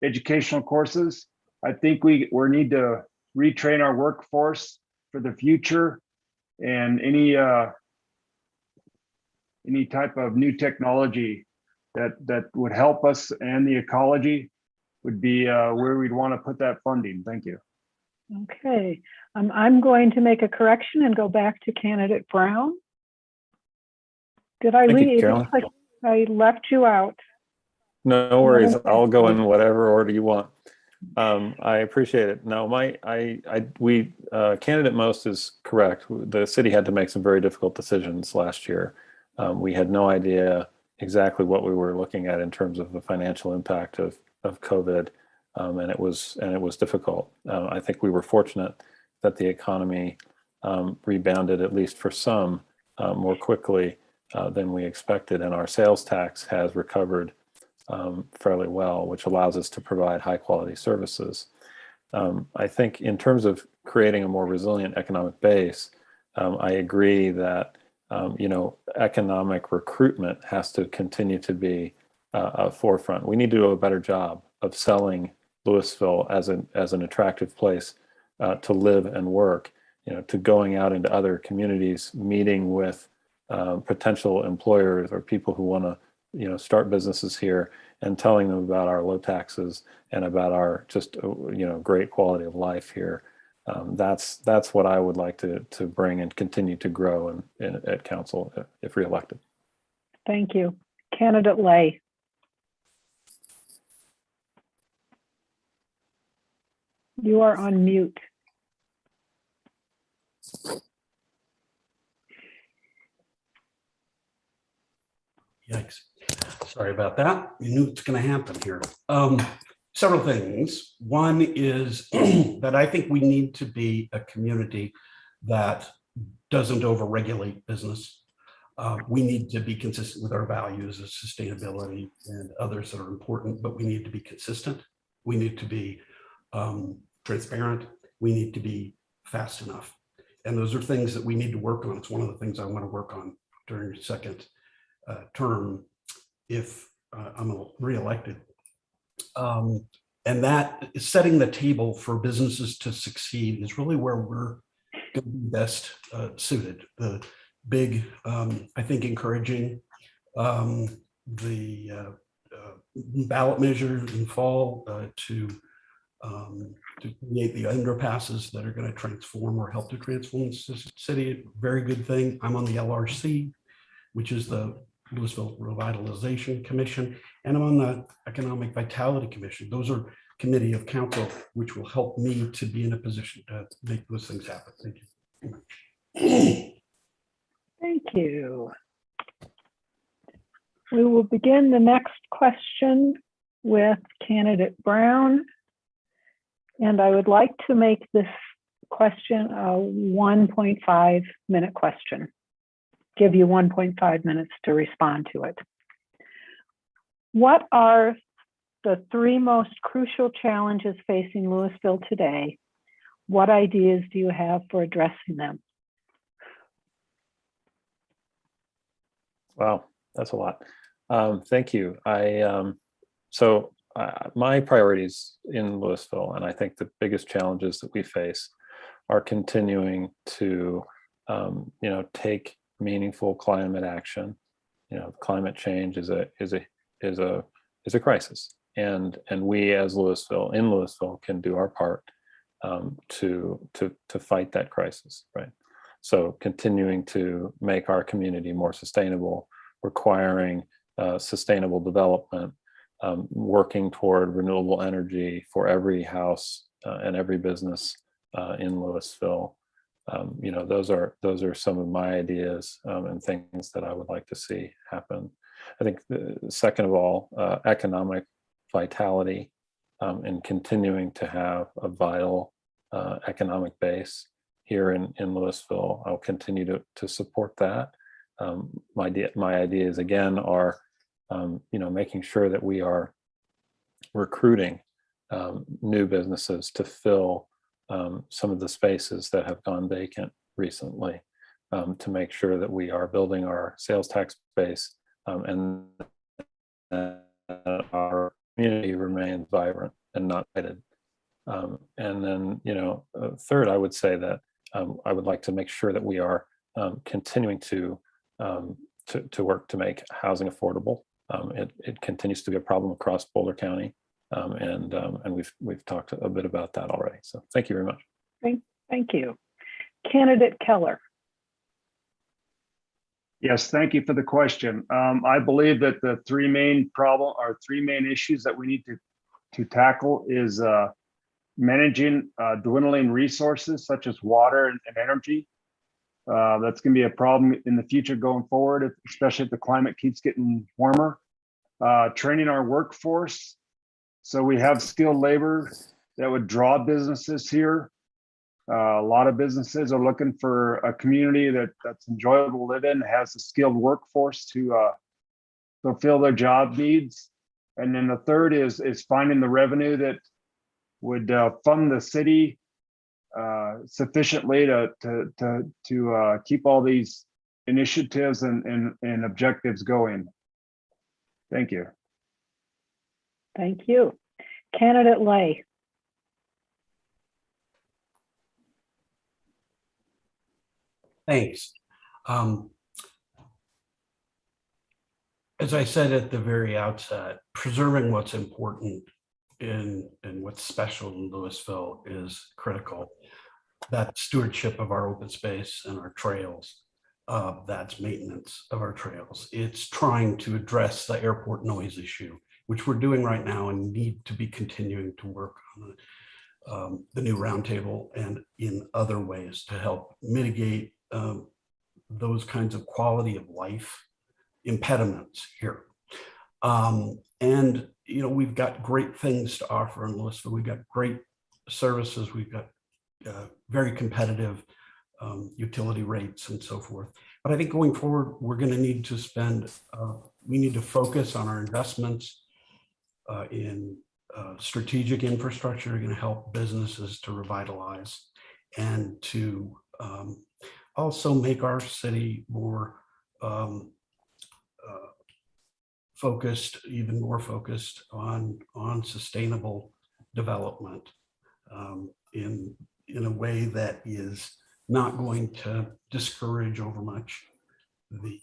educational courses. I think we need to retrain our workforce for the future, and any any type of new technology that would help us and the ecology would be where we'd want to put that funding. Thank you. Okay, I'm going to make a correction and go back to candidate Brown. Did I Thank you, leave? It Carolyn. looks like I left you out. No worries. Okay. I'll go in whatever order you want. I appreciate it. No, candidate Most is correct. The city had to make some very difficult decisions last year. We had no idea exactly what we were looking at in terms of the financial impact of COVID, and it was difficult. I think we were fortunate that the economy rebounded, at least for some, more quickly than we expected, and our sales tax has recovered fairly well, which allows us to provide high quality services. I think in terms of creating a more resilient economic base, I agree that economic recruitment has to continue to be a forefront. We need to do a better job of selling Louisville as an attractive place to live and work. To going out into other communities, meeting with potential employers or people who want to start businesses here, and telling them about our low taxes and about our just great quality of life here. That's what I would like to bring and continue to grow at council if reelected. Thank you. Candidate Lay. You are on mute. Yikes. Sorry about that. You knew it's going to happen here. Several things. One is that I think we need to be a community that doesn't overregulate business. We need to be consistent with our values of sustainability and others that are important, but we need to be consistent. We need to be transparent. We need to be fast enough. And those are things that we need to work on. It's one of the things I want to work on during your second term if I'm reelected. And that is setting the table for businesses to succeed is really where we're going to be best suited. The big, I think, encouraging the ballot measure in fall to create the underpasses that are going to transform or help to transform the city. Very good thing. I'm on the LRC, which is the Louisville Revitalization Commission, and I'm on the Economic Vitality Commission. Those are committee of council, which will help me to be in a position to make those things happen. Thank you. Thank you. We will begin the next question with candidate Brown. And I would like to make this question a 1.5 minute question. Give you 1.5 minutes to respond to it. What are the three most crucial challenges facing Louisville today? What ideas do you have for addressing them? Wow, that's a lot. Thank you. My priorities in Louisville, and I think the biggest challenges that we face, are continuing to, take meaningful climate action. Climate change is a crisis, and we as Louisville can do our part to fight that crisis, right? So continuing to make our community more sustainable, requiring sustainable development, working toward renewable energy for every house and every business in Louisville. Those are some of my ideas and things that I would like to see happen. I think second of all, economic vitality and continuing to have a vital economic base here in Louisville. I'll continue to support that. My ideas again are, making sure that we are recruiting new businesses to fill some of the spaces that have gone vacant recently, to make sure that we are building our sales tax base and our community remains vibrant and not pitted. And then, third, I would say that I would like to make sure that we are continuing to to work to make housing affordable. It continues to be a problem across Boulder County, and we've talked a bit about that already. So thank you very much. Thank you. Candidate Keller. Yes, thank you for the question. I believe that the three main issues that we need to tackle is managing dwindling resources such as water and energy. That's going to be a problem in the future going forward, especially if the climate keeps getting warmer. Training our workforce so we have skilled labor that would draw businesses here. A lot of businesses are looking for a community that's enjoyable to live in, has a skilled workforce to fulfill their job needs. And then the third is finding the revenue that would fund the city sufficiently to keep all these initiatives and objectives going. Thank you. Thank you. Candidate Lay. Thanks. As I said at the very outset, preserving what's important and what's special in Louisville is critical. That stewardship of our open space and our trails, that's maintenance of our trails. It's trying to address the airport noise issue, which we're doing right now and need to be continuing to work on the new roundtable and in other ways to help mitigate those kinds of quality of life impediments here. And, you know, we've got great things to offer in Louisville. We've got great services. We've got very competitive utility rates and so forth. But I think going forward, we're going to need to we need to focus on our investments in strategic infrastructure are going to help businesses to revitalize and to also make our city more focused, even more focused on sustainable development in a way that is not going to discourage overmuch the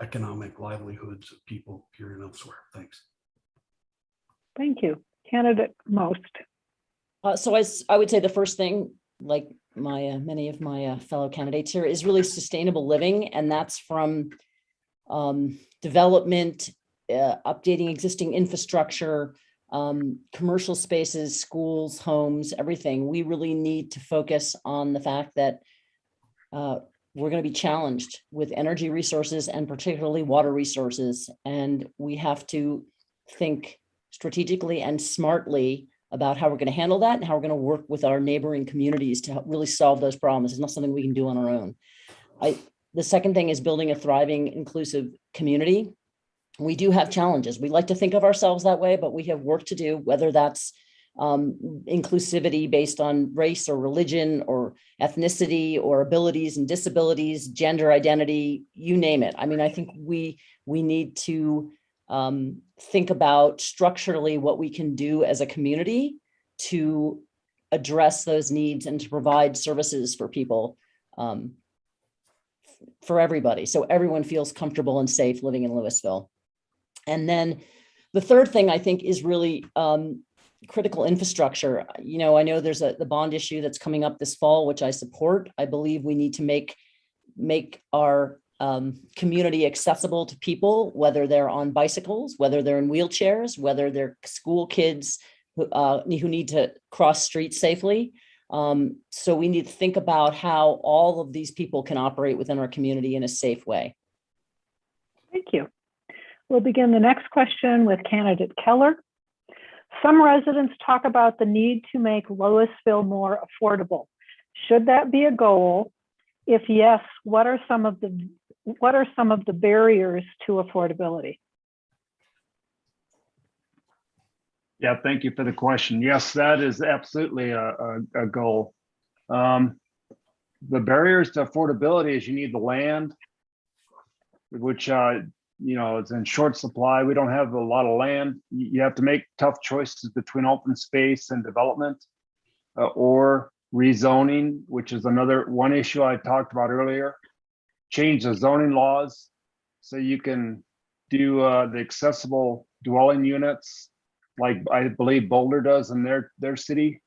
economic livelihoods of people here and elsewhere. Thanks. Thank you. Candidate Most. So I would say the first thing, like many of my fellow candidates here, is really sustainable living, and that's from development, updating existing infrastructure, commercial spaces, schools, homes, everything. We really need to focus on the fact that we're going to be challenged with energy resources and particularly water resources, and we have to think strategically and smartly about how we're going to handle that and how we're going to work with our neighboring communities to help really solve those problems. It's not something we can do on our own. The second thing is building a thriving, inclusive community. We do have challenges. We like to think of ourselves that way, but we have work to do, whether that's inclusivity based on race or religion or ethnicity or abilities and disabilities, gender identity, you name it. I mean, I think we need to think about structurally what we can do as a community to address those needs and to provide services for people, for everybody, so everyone feels comfortable and safe living in Louisville. And then the third thing I think is really critical infrastructure. You know, I know there's the bond issue that's coming up this fall, which I support. I believe we need to make our community accessible to people, whether they're on bicycles, whether they're in wheelchairs, whether they're school kids who need to cross streets safely. So we need to think about how all of these people can operate within our community in a safe way. Thank you. We'll begin the next question with candidate Keller. Some residents talk about the need to make Louisville more affordable. Should that be a goal? If yes, what are some of the barriers to affordability? Yeah, thank you for the question. Yes, that is absolutely a goal. The barriers to affordability is you need the land, which you know, it's in short supply. We don't have a lot of land. You have to make tough choices between open space and development, or rezoning, which is one issue I talked about earlier. change the zoning laws so you can do the accessible dwelling units, like I believe Boulder does in their city.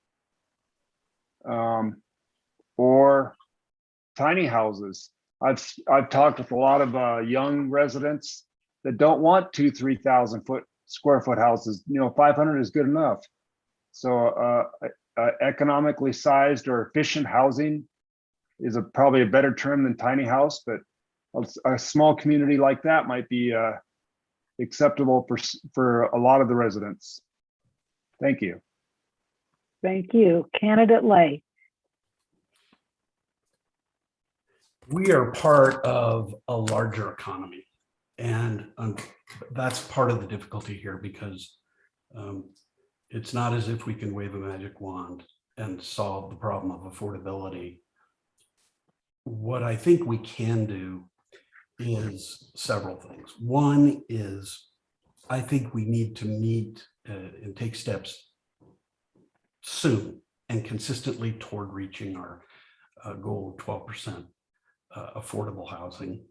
Or tiny houses. I've talked with a lot of young residents that don't want 3,000 square foot houses. 500 is good enough. So economically sized or efficient housing is probably a better term than tiny house, but a small community like that might be acceptable for a lot of the residents. Thank you. Thank you. Candidate Lay. We are part of a larger economy, and that's part of the difficulty here, because it's not as if we can wave a magic wand and solve the problem of affordability. What I think we can do is several things. One is, I think we need to meet and take steps soon and consistently toward reaching our goal of 12% affordable housing.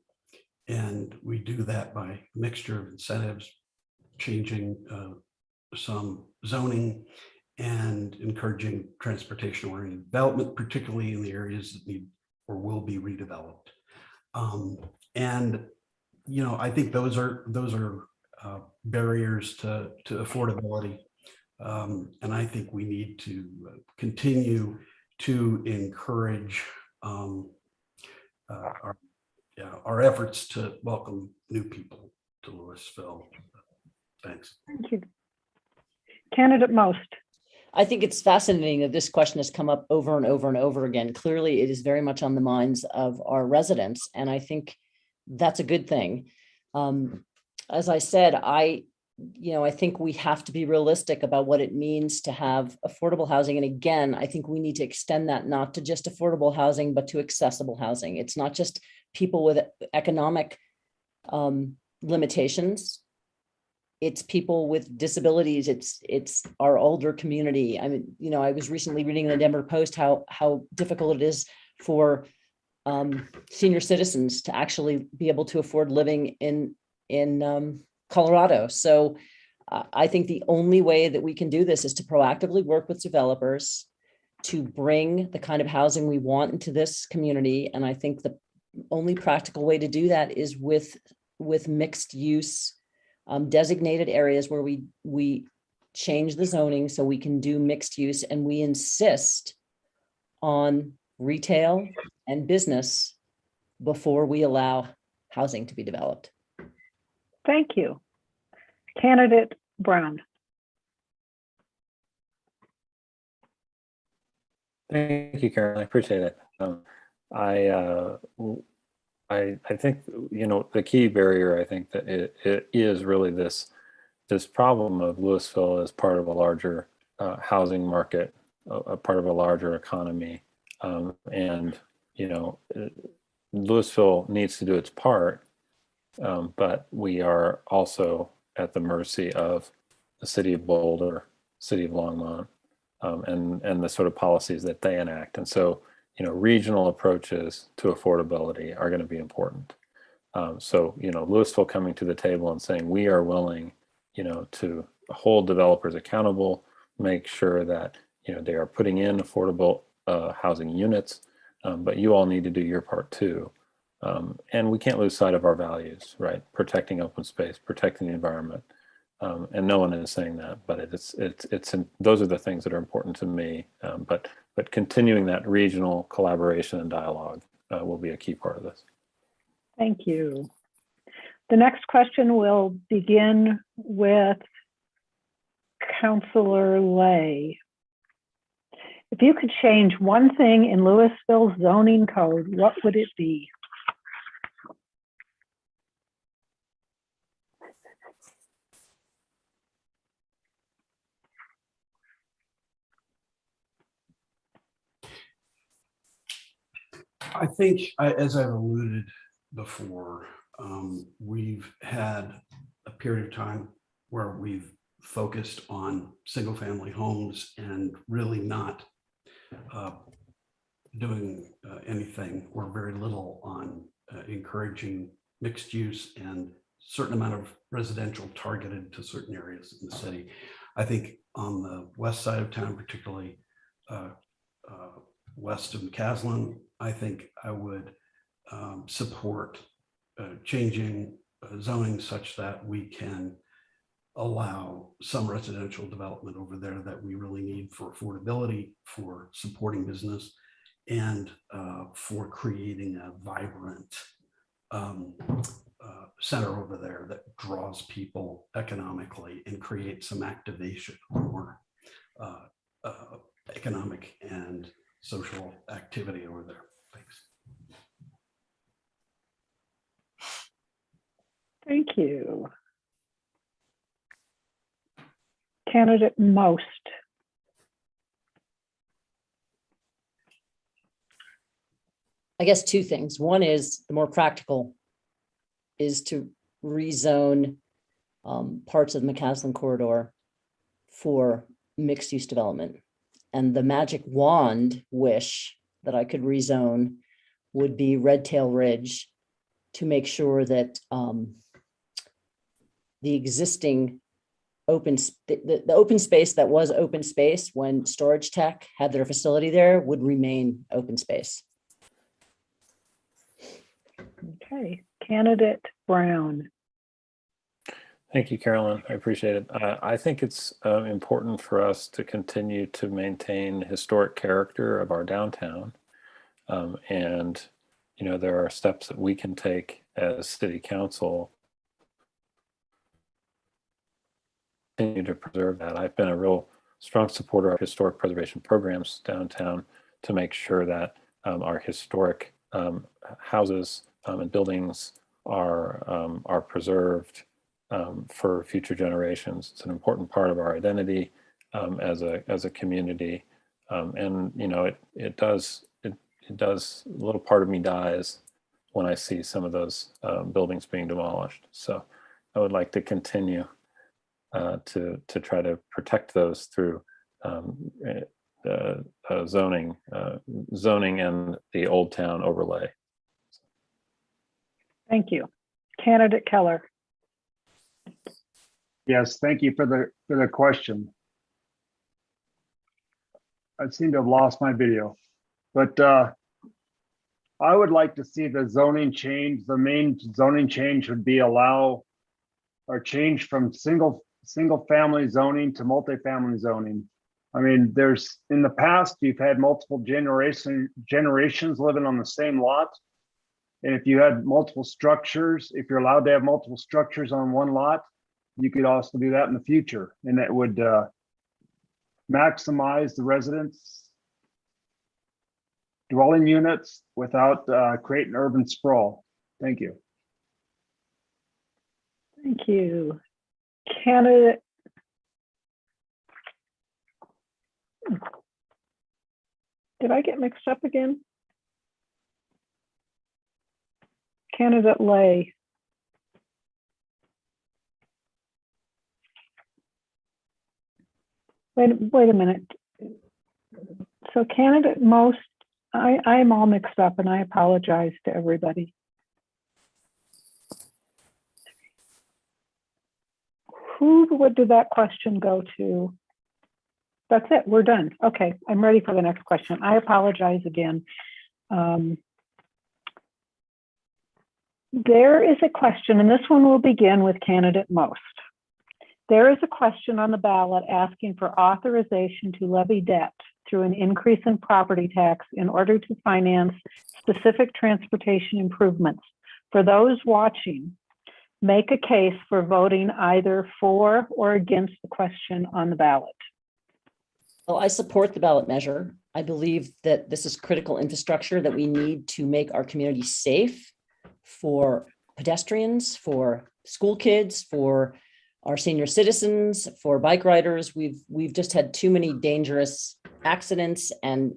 And we do that by a mixture of incentives, changing some zoning, and encouraging transportation-oriented development, particularly in the areas that need or will be redeveloped. And I think those are barriers to affordability. And I think we need to continue to encourage our efforts to welcome new people to Louisville. Thanks. Thank you. Candidate Most. I think it's fascinating that this question has come up over and over and over again. Clearly, it is very much on the minds of our residents, and I think that's a good thing. As I said, I think we have to be realistic about what it means to have affordable housing. And again, I think we need to extend that not to just affordable housing, but to accessible housing. It's not just people with economic limitations. It's people with disabilities. It's our older community. I mean, I was recently reading in the Denver Post how difficult it is for senior citizens to actually be able to afford living in Colorado. So I think the only way that we can do this is to proactively work with developers to bring the kind of housing we want into this community. And I think the only practical way to do that is with mixed use designated areas where we change the zoning so we can do mixed use, and we insist on retail and business before we allow housing to be developed. Thank you. Candidate Brown. Thank you, Karen. I appreciate it. I think the key barrier, I think that it is really this problem of Louisville as part of a larger housing market, a part of a larger economy, and Louisville needs to do its part, but we are also at the mercy of the city of Boulder, city of Longmont, and the sort of policies that they enact. And so, regional approaches to affordability are going to be important. So, Louisville coming to the table and saying, we are willing, to hold developers accountable, make sure that, they are putting in affordable housing units, but you all need to do your part too. And we can't lose sight of our values, right? Protecting open space, protecting the environment. And no one is saying that, but those are the things that are important to me. But continuing that regional collaboration and dialogue will be a key part of this. Thank you. The next question will begin with Councilor Lay. If you could change one thing in Louisville's zoning code, what would it be? I think, as I've alluded before, we've had a period of time where we've focused on single-family homes and really not doing anything or very little on encouraging mixed use and certain amount of residential targeted to certain areas in the city. I think on the west side of town, particularly west of McCaslin, I think I would support changing zoning such that we can allow some residential development over there that we really need for affordability, for supporting business, and for creating a vibrant center over there that draws people economically and creates some activation, more economic and social activity over there. Thanks. Thank you. Candidate Most. I guess two things. One is the more practical is to rezone parts of the McCaslin corridor for mixed use development. And the magic wand wish that I could rezone would be Red Tail Ridge to make sure that the existing the open space that was open space when Storage Tech had their facility there would remain open space. Okay, candidate Brown. Thank you, Carolyn. I appreciate it. I think it's important for us to continue to maintain historic character of our downtown. And, you know, there are steps that we can take as city council to continue to preserve that. I've been a real strong supporter of historic preservation programs downtown to make sure that our historic houses and buildings are preserved for future generations. It's an important part of our identity as a community, and you know it does a little part of me dies when I see some of those buildings being demolished. So I would like to continue to try to protect those through zoning and the Old Town overlay. Thank you. Candidate Keller. Yes, thank you for the question. I seem to have lost my video, but I would like to see the zoning change. The main zoning change would be allow or change from single family zoning to multifamily zoning. I mean, there's in the past you've had multiple generations living on the same lot. And if you had multiple structures, if you're allowed to have multiple structures on one lot, you could also do that in the future. And that would maximize the residents' dwelling units without creating urban sprawl. Thank you. Thank you. Candidate. Did I get mixed up again? Candidate Lay. Wait a minute. So candidate Most, I am all mixed up and I apologize to everybody. What did that question go to? That's it, we're done. Okay, I'm ready for the next question. I apologize again. There is a question, and this one will begin with candidate Most. There is a question on the ballot asking for authorization to levy debt through an increase in property tax in order to finance specific transportation improvements. For those watching, make a case for voting either for or against the question on the ballot. Well, I support the ballot measure. I believe that this is critical infrastructure that we need to make our community safe for pedestrians, for school kids, for our senior citizens, for bike riders. We've just had too many dangerous accidents, and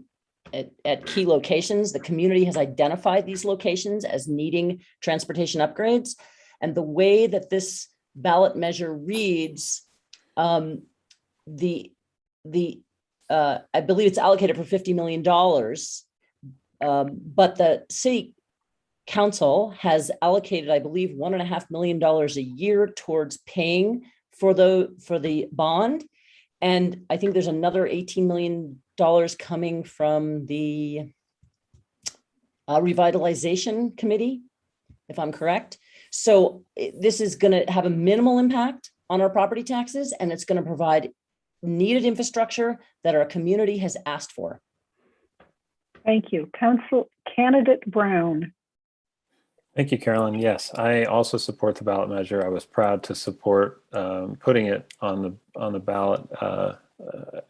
at key locations, the community has identified these locations as needing transportation upgrades. And the way that this ballot measure reads, I believe it's allocated for $50 million, but the city council has allocated, I believe, $1.5 million a year towards paying for the bond. And I think there's another $18 million coming from the revitalization committee, if I'm correct. So this is going to have a minimal impact on our property taxes, and it's going to provide needed infrastructure that our community has asked for. Thank you. Council Candidate Brown. Thank you, Carolyn. Yes, I also support the ballot measure. I was proud to support putting it on the ballot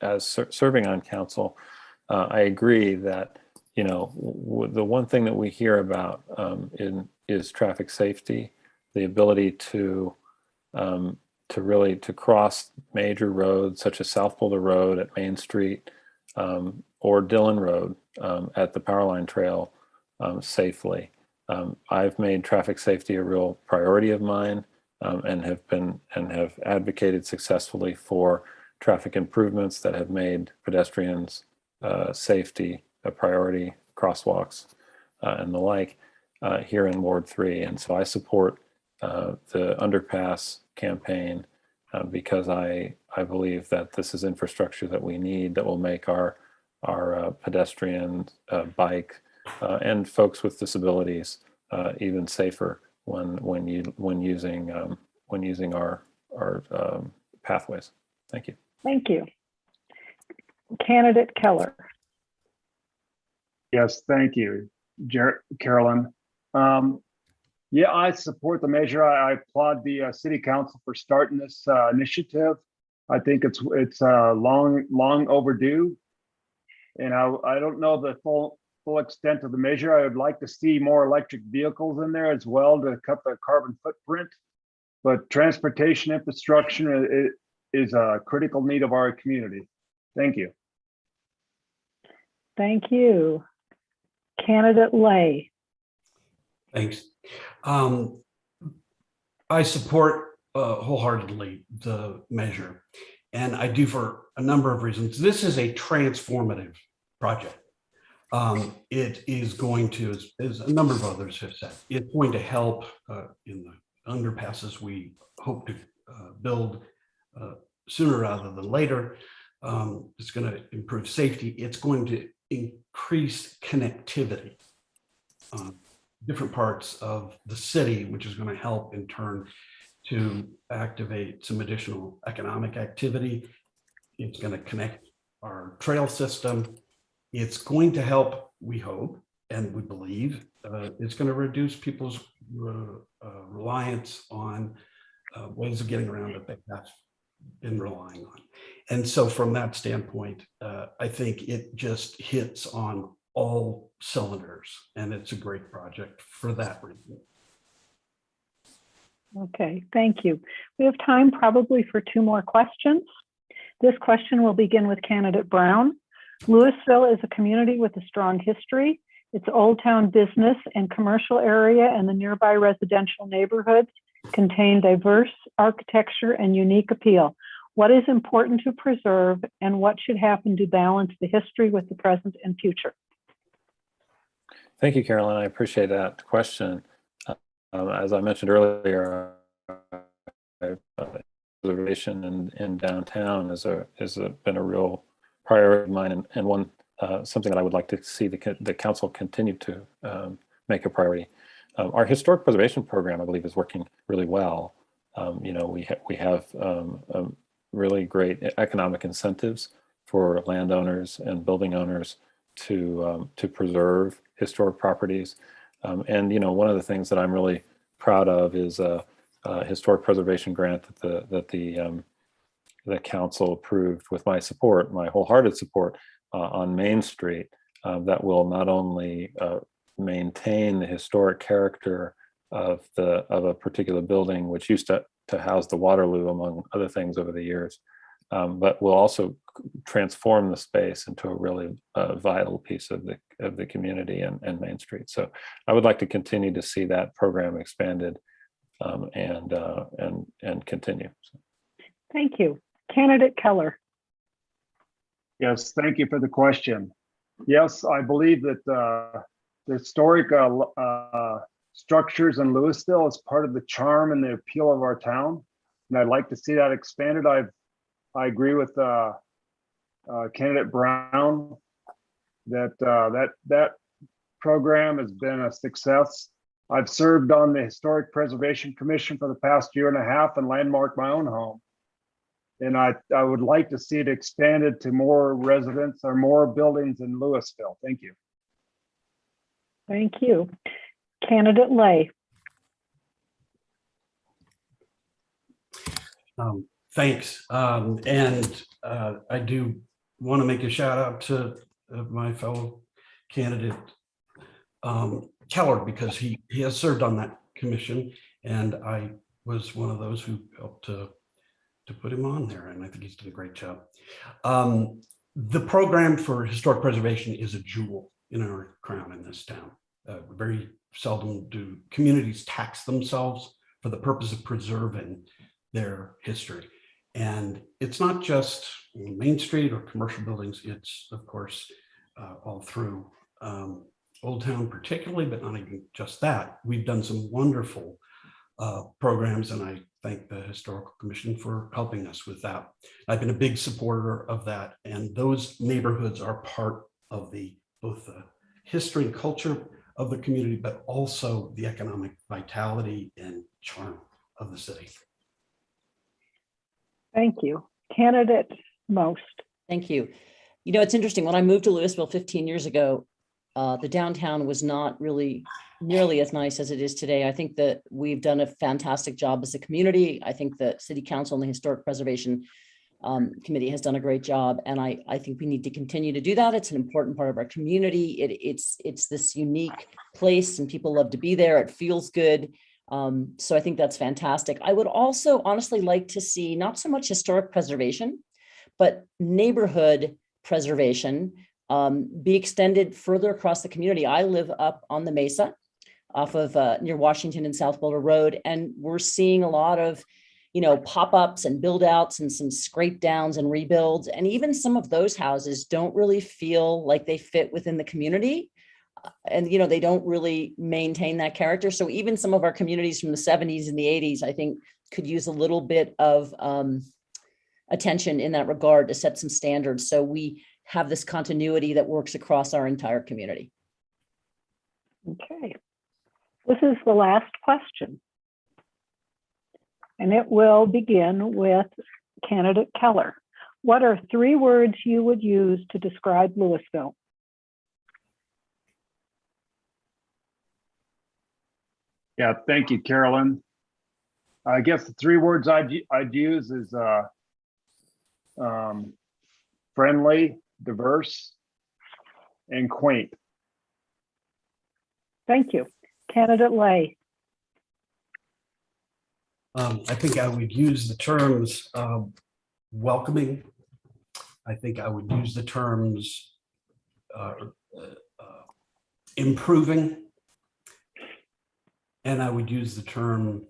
as serving on council. I agree that, you know, the one thing that we hear about is traffic safety, the ability to really cross major roads such as South Boulder Road at Main Street or Dillon Road at the Powerline Trail safely. I've made traffic safety a real priority of mine and have advocated successfully for traffic improvements that have made pedestrians safety a priority, crosswalks and the like here in Ward 3. And so I support the underpass campaign because I believe that this is infrastructure that we need that will make our pedestrians, bike, and folks with disabilities even safer when using our pathways. Thank you. Thank you. Candidate Keller. Yes, thank you, Carolyn. Yeah, I support the measure. I applaud the city council for starting this initiative. I think it's long overdue, and I don't know the full extent of the measure. I would like to see more electric vehicles in there as well to cut the carbon footprint. But transportation infrastructure is a critical need of our community. Thank you. Thank you. Candidate Lay. Thanks. I support wholeheartedly the measure, and I do for a number of reasons. This is a transformative project. It is going to, as a number of others have said, it's going to help in the underpasses we hope to build sooner rather than later. It's going to improve safety. It's going to increase connectivity different parts of the city, which is going to help in turn to activate some additional economic activity. It's going to connect our trail system. It's going to help, we hope, and we believe, it's going to reduce people's reliance on ways of getting around that they have been relying on. And so from that standpoint, I think it just hits on all cylinders, and it's a great project for that reason. Okay, thank you. We have time probably for 2 more questions. This question will begin with candidate Brown. Louisville is a community with a strong history. Its Old Town business and commercial area and the nearby residential neighborhoods contain diverse architecture and unique appeal. What is important to preserve, and what should happen to balance the history with the present and future? Thank you, Carolyn. I appreciate that question. As I mentioned earlier, preservation in downtown has been a real priority of mine, and one something that I would like to see the council continue to make a priority. Our historic preservation program, I believe, is working really well. You know, we have really great economic incentives for landowners and building owners to preserve historic properties. And you know, one of the things that I'm really proud of is a historic preservation grant that the council approved with my support, my wholehearted support, on Main Street, that will not only maintain the historic character of a particular building, which used to house the Waterloo, among other things over the years, but will also transform the space into a really vital piece of the community and Main Street. So I would like to continue to see that program expanded and continue. Thank you. Candidate Keller. Yes, thank you for the question. Yes, I believe that the historic structures in Louisville is part of the charm and the appeal of our town. And I'd like to see that expanded. I agree with candidate Brown that that program has been a success. I've served on the Historic Preservation Commission for the past year and a half and landmarked my own home. And I would like to see it expanded to more residents or more buildings in Louisville. Thank you. Thank you. Candidate Lay. Thanks. I do want to make a shout out to my fellow candidate Keller, because he has served on that commission, and I was one of those who helped to put him on there, and I think he's done a great job. The program for historic preservation is a jewel in our crown in this town. Very seldom do communities tax themselves for the purpose of preserving their history. And it's not just Main Street or commercial buildings, it's of course all through Old Town particularly, but not even just that. We've done some wonderful programs, and I thank the Historical Commission for helping us with that. I've been a big supporter of that, and those neighborhoods are part of both the history and culture of the community, but also the economic vitality and charm of the city. Thank you. Candidate Most. Thank you. You know, it's interesting. When I moved to Louisville 15 years ago, the downtown was not really nearly as nice as it is today. I think that we've done a fantastic job as a community. I think the City Council and the Historic Preservation Committee has done a great job, and I think we need to continue to do that. It's an important part of our community. It's this unique place, and people love to be there. It feels good. So I think that's fantastic. I would also honestly like to see not so much historic preservation, but neighborhood preservation be extended further across the community. I live up on the Mesa off of near Washington and South Boulder Road, and we're seeing a lot of, you know, pop-ups and build outs and some scrape downs and rebuilds. And even some of those houses don't really feel like they fit within the community. And, you know, they don't really maintain that character. So even some of our communities from the 70s and the 80s, I think could use a little bit of attention in that regard to set some standards. So we have this continuity that works across our entire community. Okay. This is the last question. And it will begin with candidate Keller. What are 3 words you would use to describe Louisville? Yeah, thank you, Carolyn. I guess the 3 words I'd use is friendly, diverse, and quaint. Thank you. Candidate Lay. I think I would use the terms welcoming. I think I would use the terms improving. And I would use the term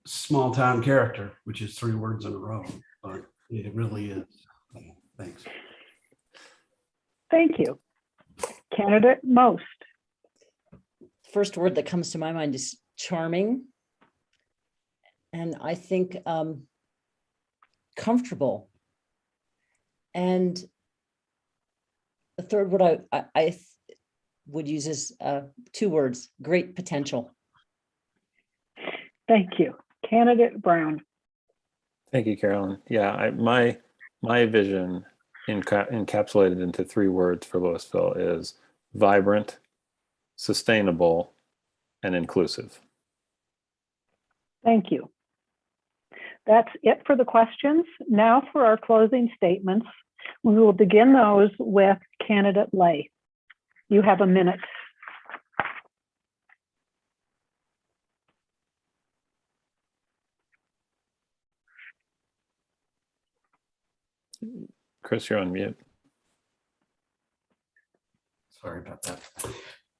small town character, which is 3 words in a row, but it really is. Thanks. Thank you. Candidate Most. First word that comes to my mind is charming. And I think comfortable. And the third word I would use is 2 words, great potential. Thank you. Candidate Brown. Thank you, Carolyn. Yeah, my vision encapsulated into 3 words for Louisville is vibrant, sustainable, and inclusive. Thank you. That's it for the questions. Now for our closing statements. We will begin those with candidate Lay. You have a minute. Chris, you're on mute. Sorry about that.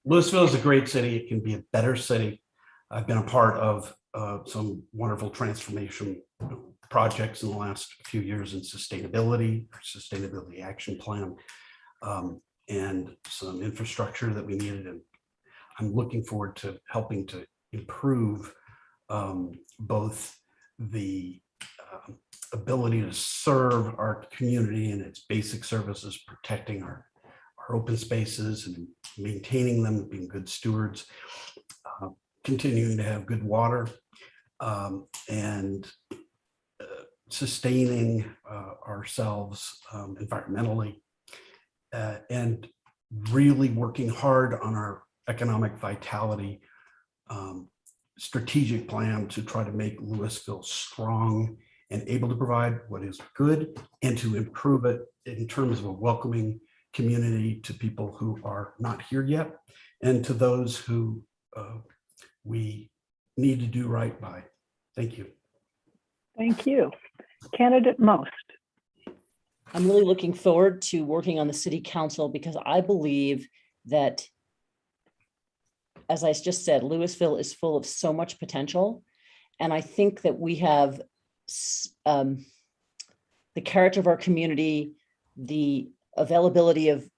Louisville is a great city. It can be a better city. I've been a part of some wonderful transformation projects in the last few years in sustainability, our sustainability action plan, and some infrastructure that we needed. And I'm looking forward to helping to improve both the ability to serve our community and its basic services, protecting our open spaces and maintaining them, being good stewards, continuing to have good water, and sustaining ourselves environmentally, and really working hard on our economic vitality strategic plan to try to make Louisville strong and able to provide what is good and to improve it in terms of a welcoming community to people who are not here yet and to those who we need to do right by. Thank you. Thank you. Candidate Most. I'm really looking forward to working on the city council because I believe that, as I just said, Louisville is full of so much potential. And I think that we have the character of our community, the availability of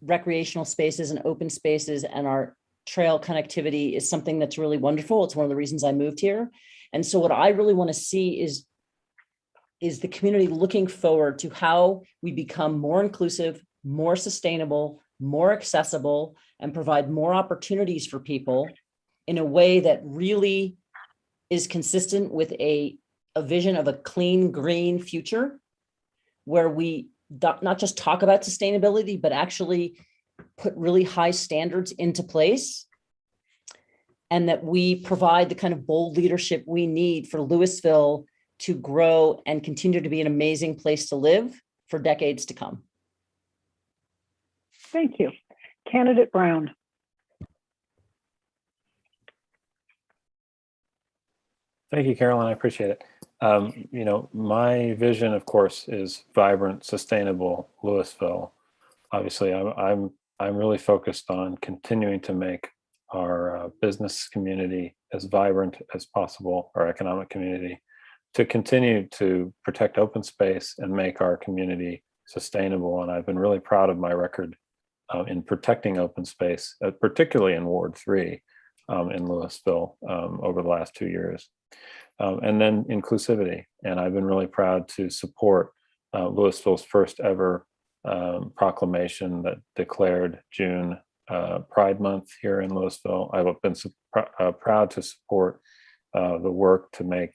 recreational spaces and open spaces, and our trail connectivity is something that's really wonderful. It's one of the reasons I moved here. And so what I really want to see is the community looking forward to how we become more inclusive, more sustainable, more accessible, and provide more opportunities for people in a way that really is consistent with a vision of a clean, green future, where we not just talk about sustainability, but actually put really high standards into place, and that we provide the kind of bold leadership we need for Louisville to grow and continue to be an amazing place to live for decades to come. Thank you. Candidate Brown. Thank you, Carolyn. I appreciate it. My vision, of course, is vibrant, sustainable Louisville. Obviously, I'm really focused on continuing to make our business community as vibrant as possible, our economic community, to continue to protect open space and make our community sustainable. And I've been really proud of my record in protecting open space, particularly in Ward 3 in Louisville over the last 2 years. And then inclusivity. And I've been really proud to support Louisville's first ever proclamation that declared June Pride Month here in Louisville. I've been proud to support the work to make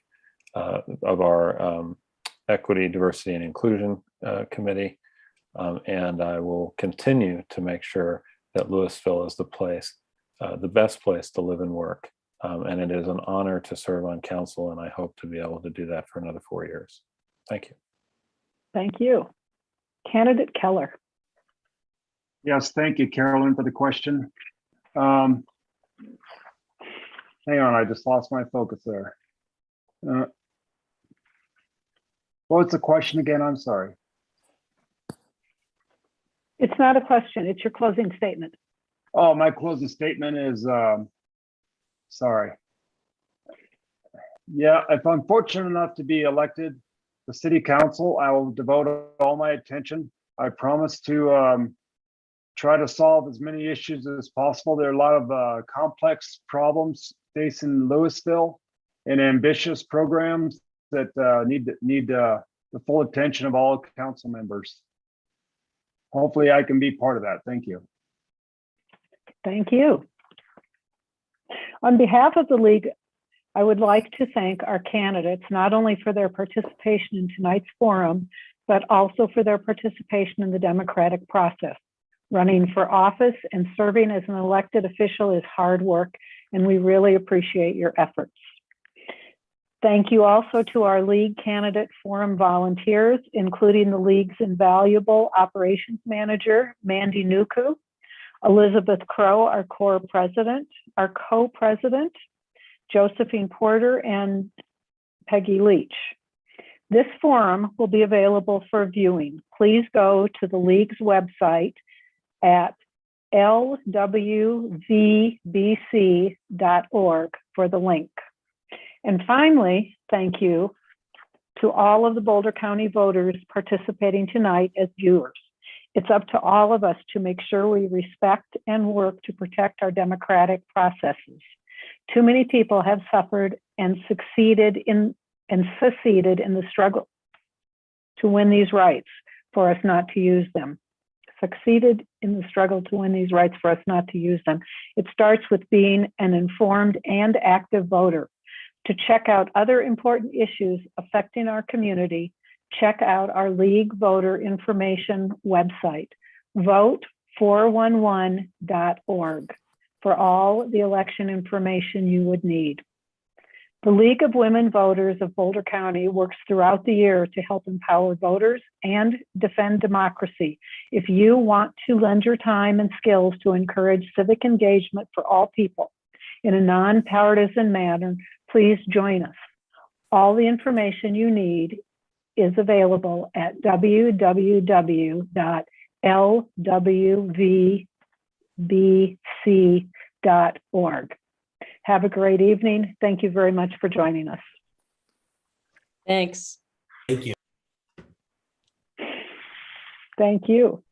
of our Equity, Diversity, and Inclusion Committee. And I will continue to make sure that Louisville is the place, the best place to live and work. And it is an honor to serve on council, and I hope to be able to do that for another 4 years. Thank you. Thank you. Candidate Keller. Yes, thank you, Carolyn, for the question. Hang on, I just lost my focus there. What's the question again? I'm sorry. It's not a question, it's your closing statement. Oh, my closing statement is, sorry. Yeah, if I'm fortunate enough to be elected to city council, I will devote all my attention. I promise to try to solve as many issues as possible. There are a lot of complex problems facing Louisville and ambitious programs that need the full attention of all council members. Hopefully I can be part of that. Thank you. Thank you. On behalf of the League, I would like to thank our candidates, not only for their participation in tonight's forum, but also for their participation in the democratic process. Running for office and serving as an elected official is hard work, and we really appreciate your efforts. Thank you also to our League candidate forum volunteers, including the League's invaluable operations manager, Mandy Nuku, Elizabeth Crow, our co-president, Josephine Porter, and Peggy Leach. This forum will be available for viewing. Please go to the League's website at lwvbc.org for the link. And finally, thank you To all of the Boulder County voters participating tonight as viewers, it's up to all of us to make sure we respect and work to protect our democratic processes. Too many people have suffered and seceded in the struggle to win these rights for us not to use them. Succeeded in the struggle to win these rights for us not to use them. It starts with being an informed and active voter. To check out other important issues affecting our community, check out our League voter information website, vote411.org, for all the election information you would need. The League of Women Voters of Boulder County works throughout the year to help empower voters and defend democracy. If you want to lend your time and skills to encourage civic engagement for all people in a nonpartisan manner, please join us. All the information you need is available at www.lwvbc.org. Have a great evening. Thank you very much for joining us. Thanks. Thank you. Thank you.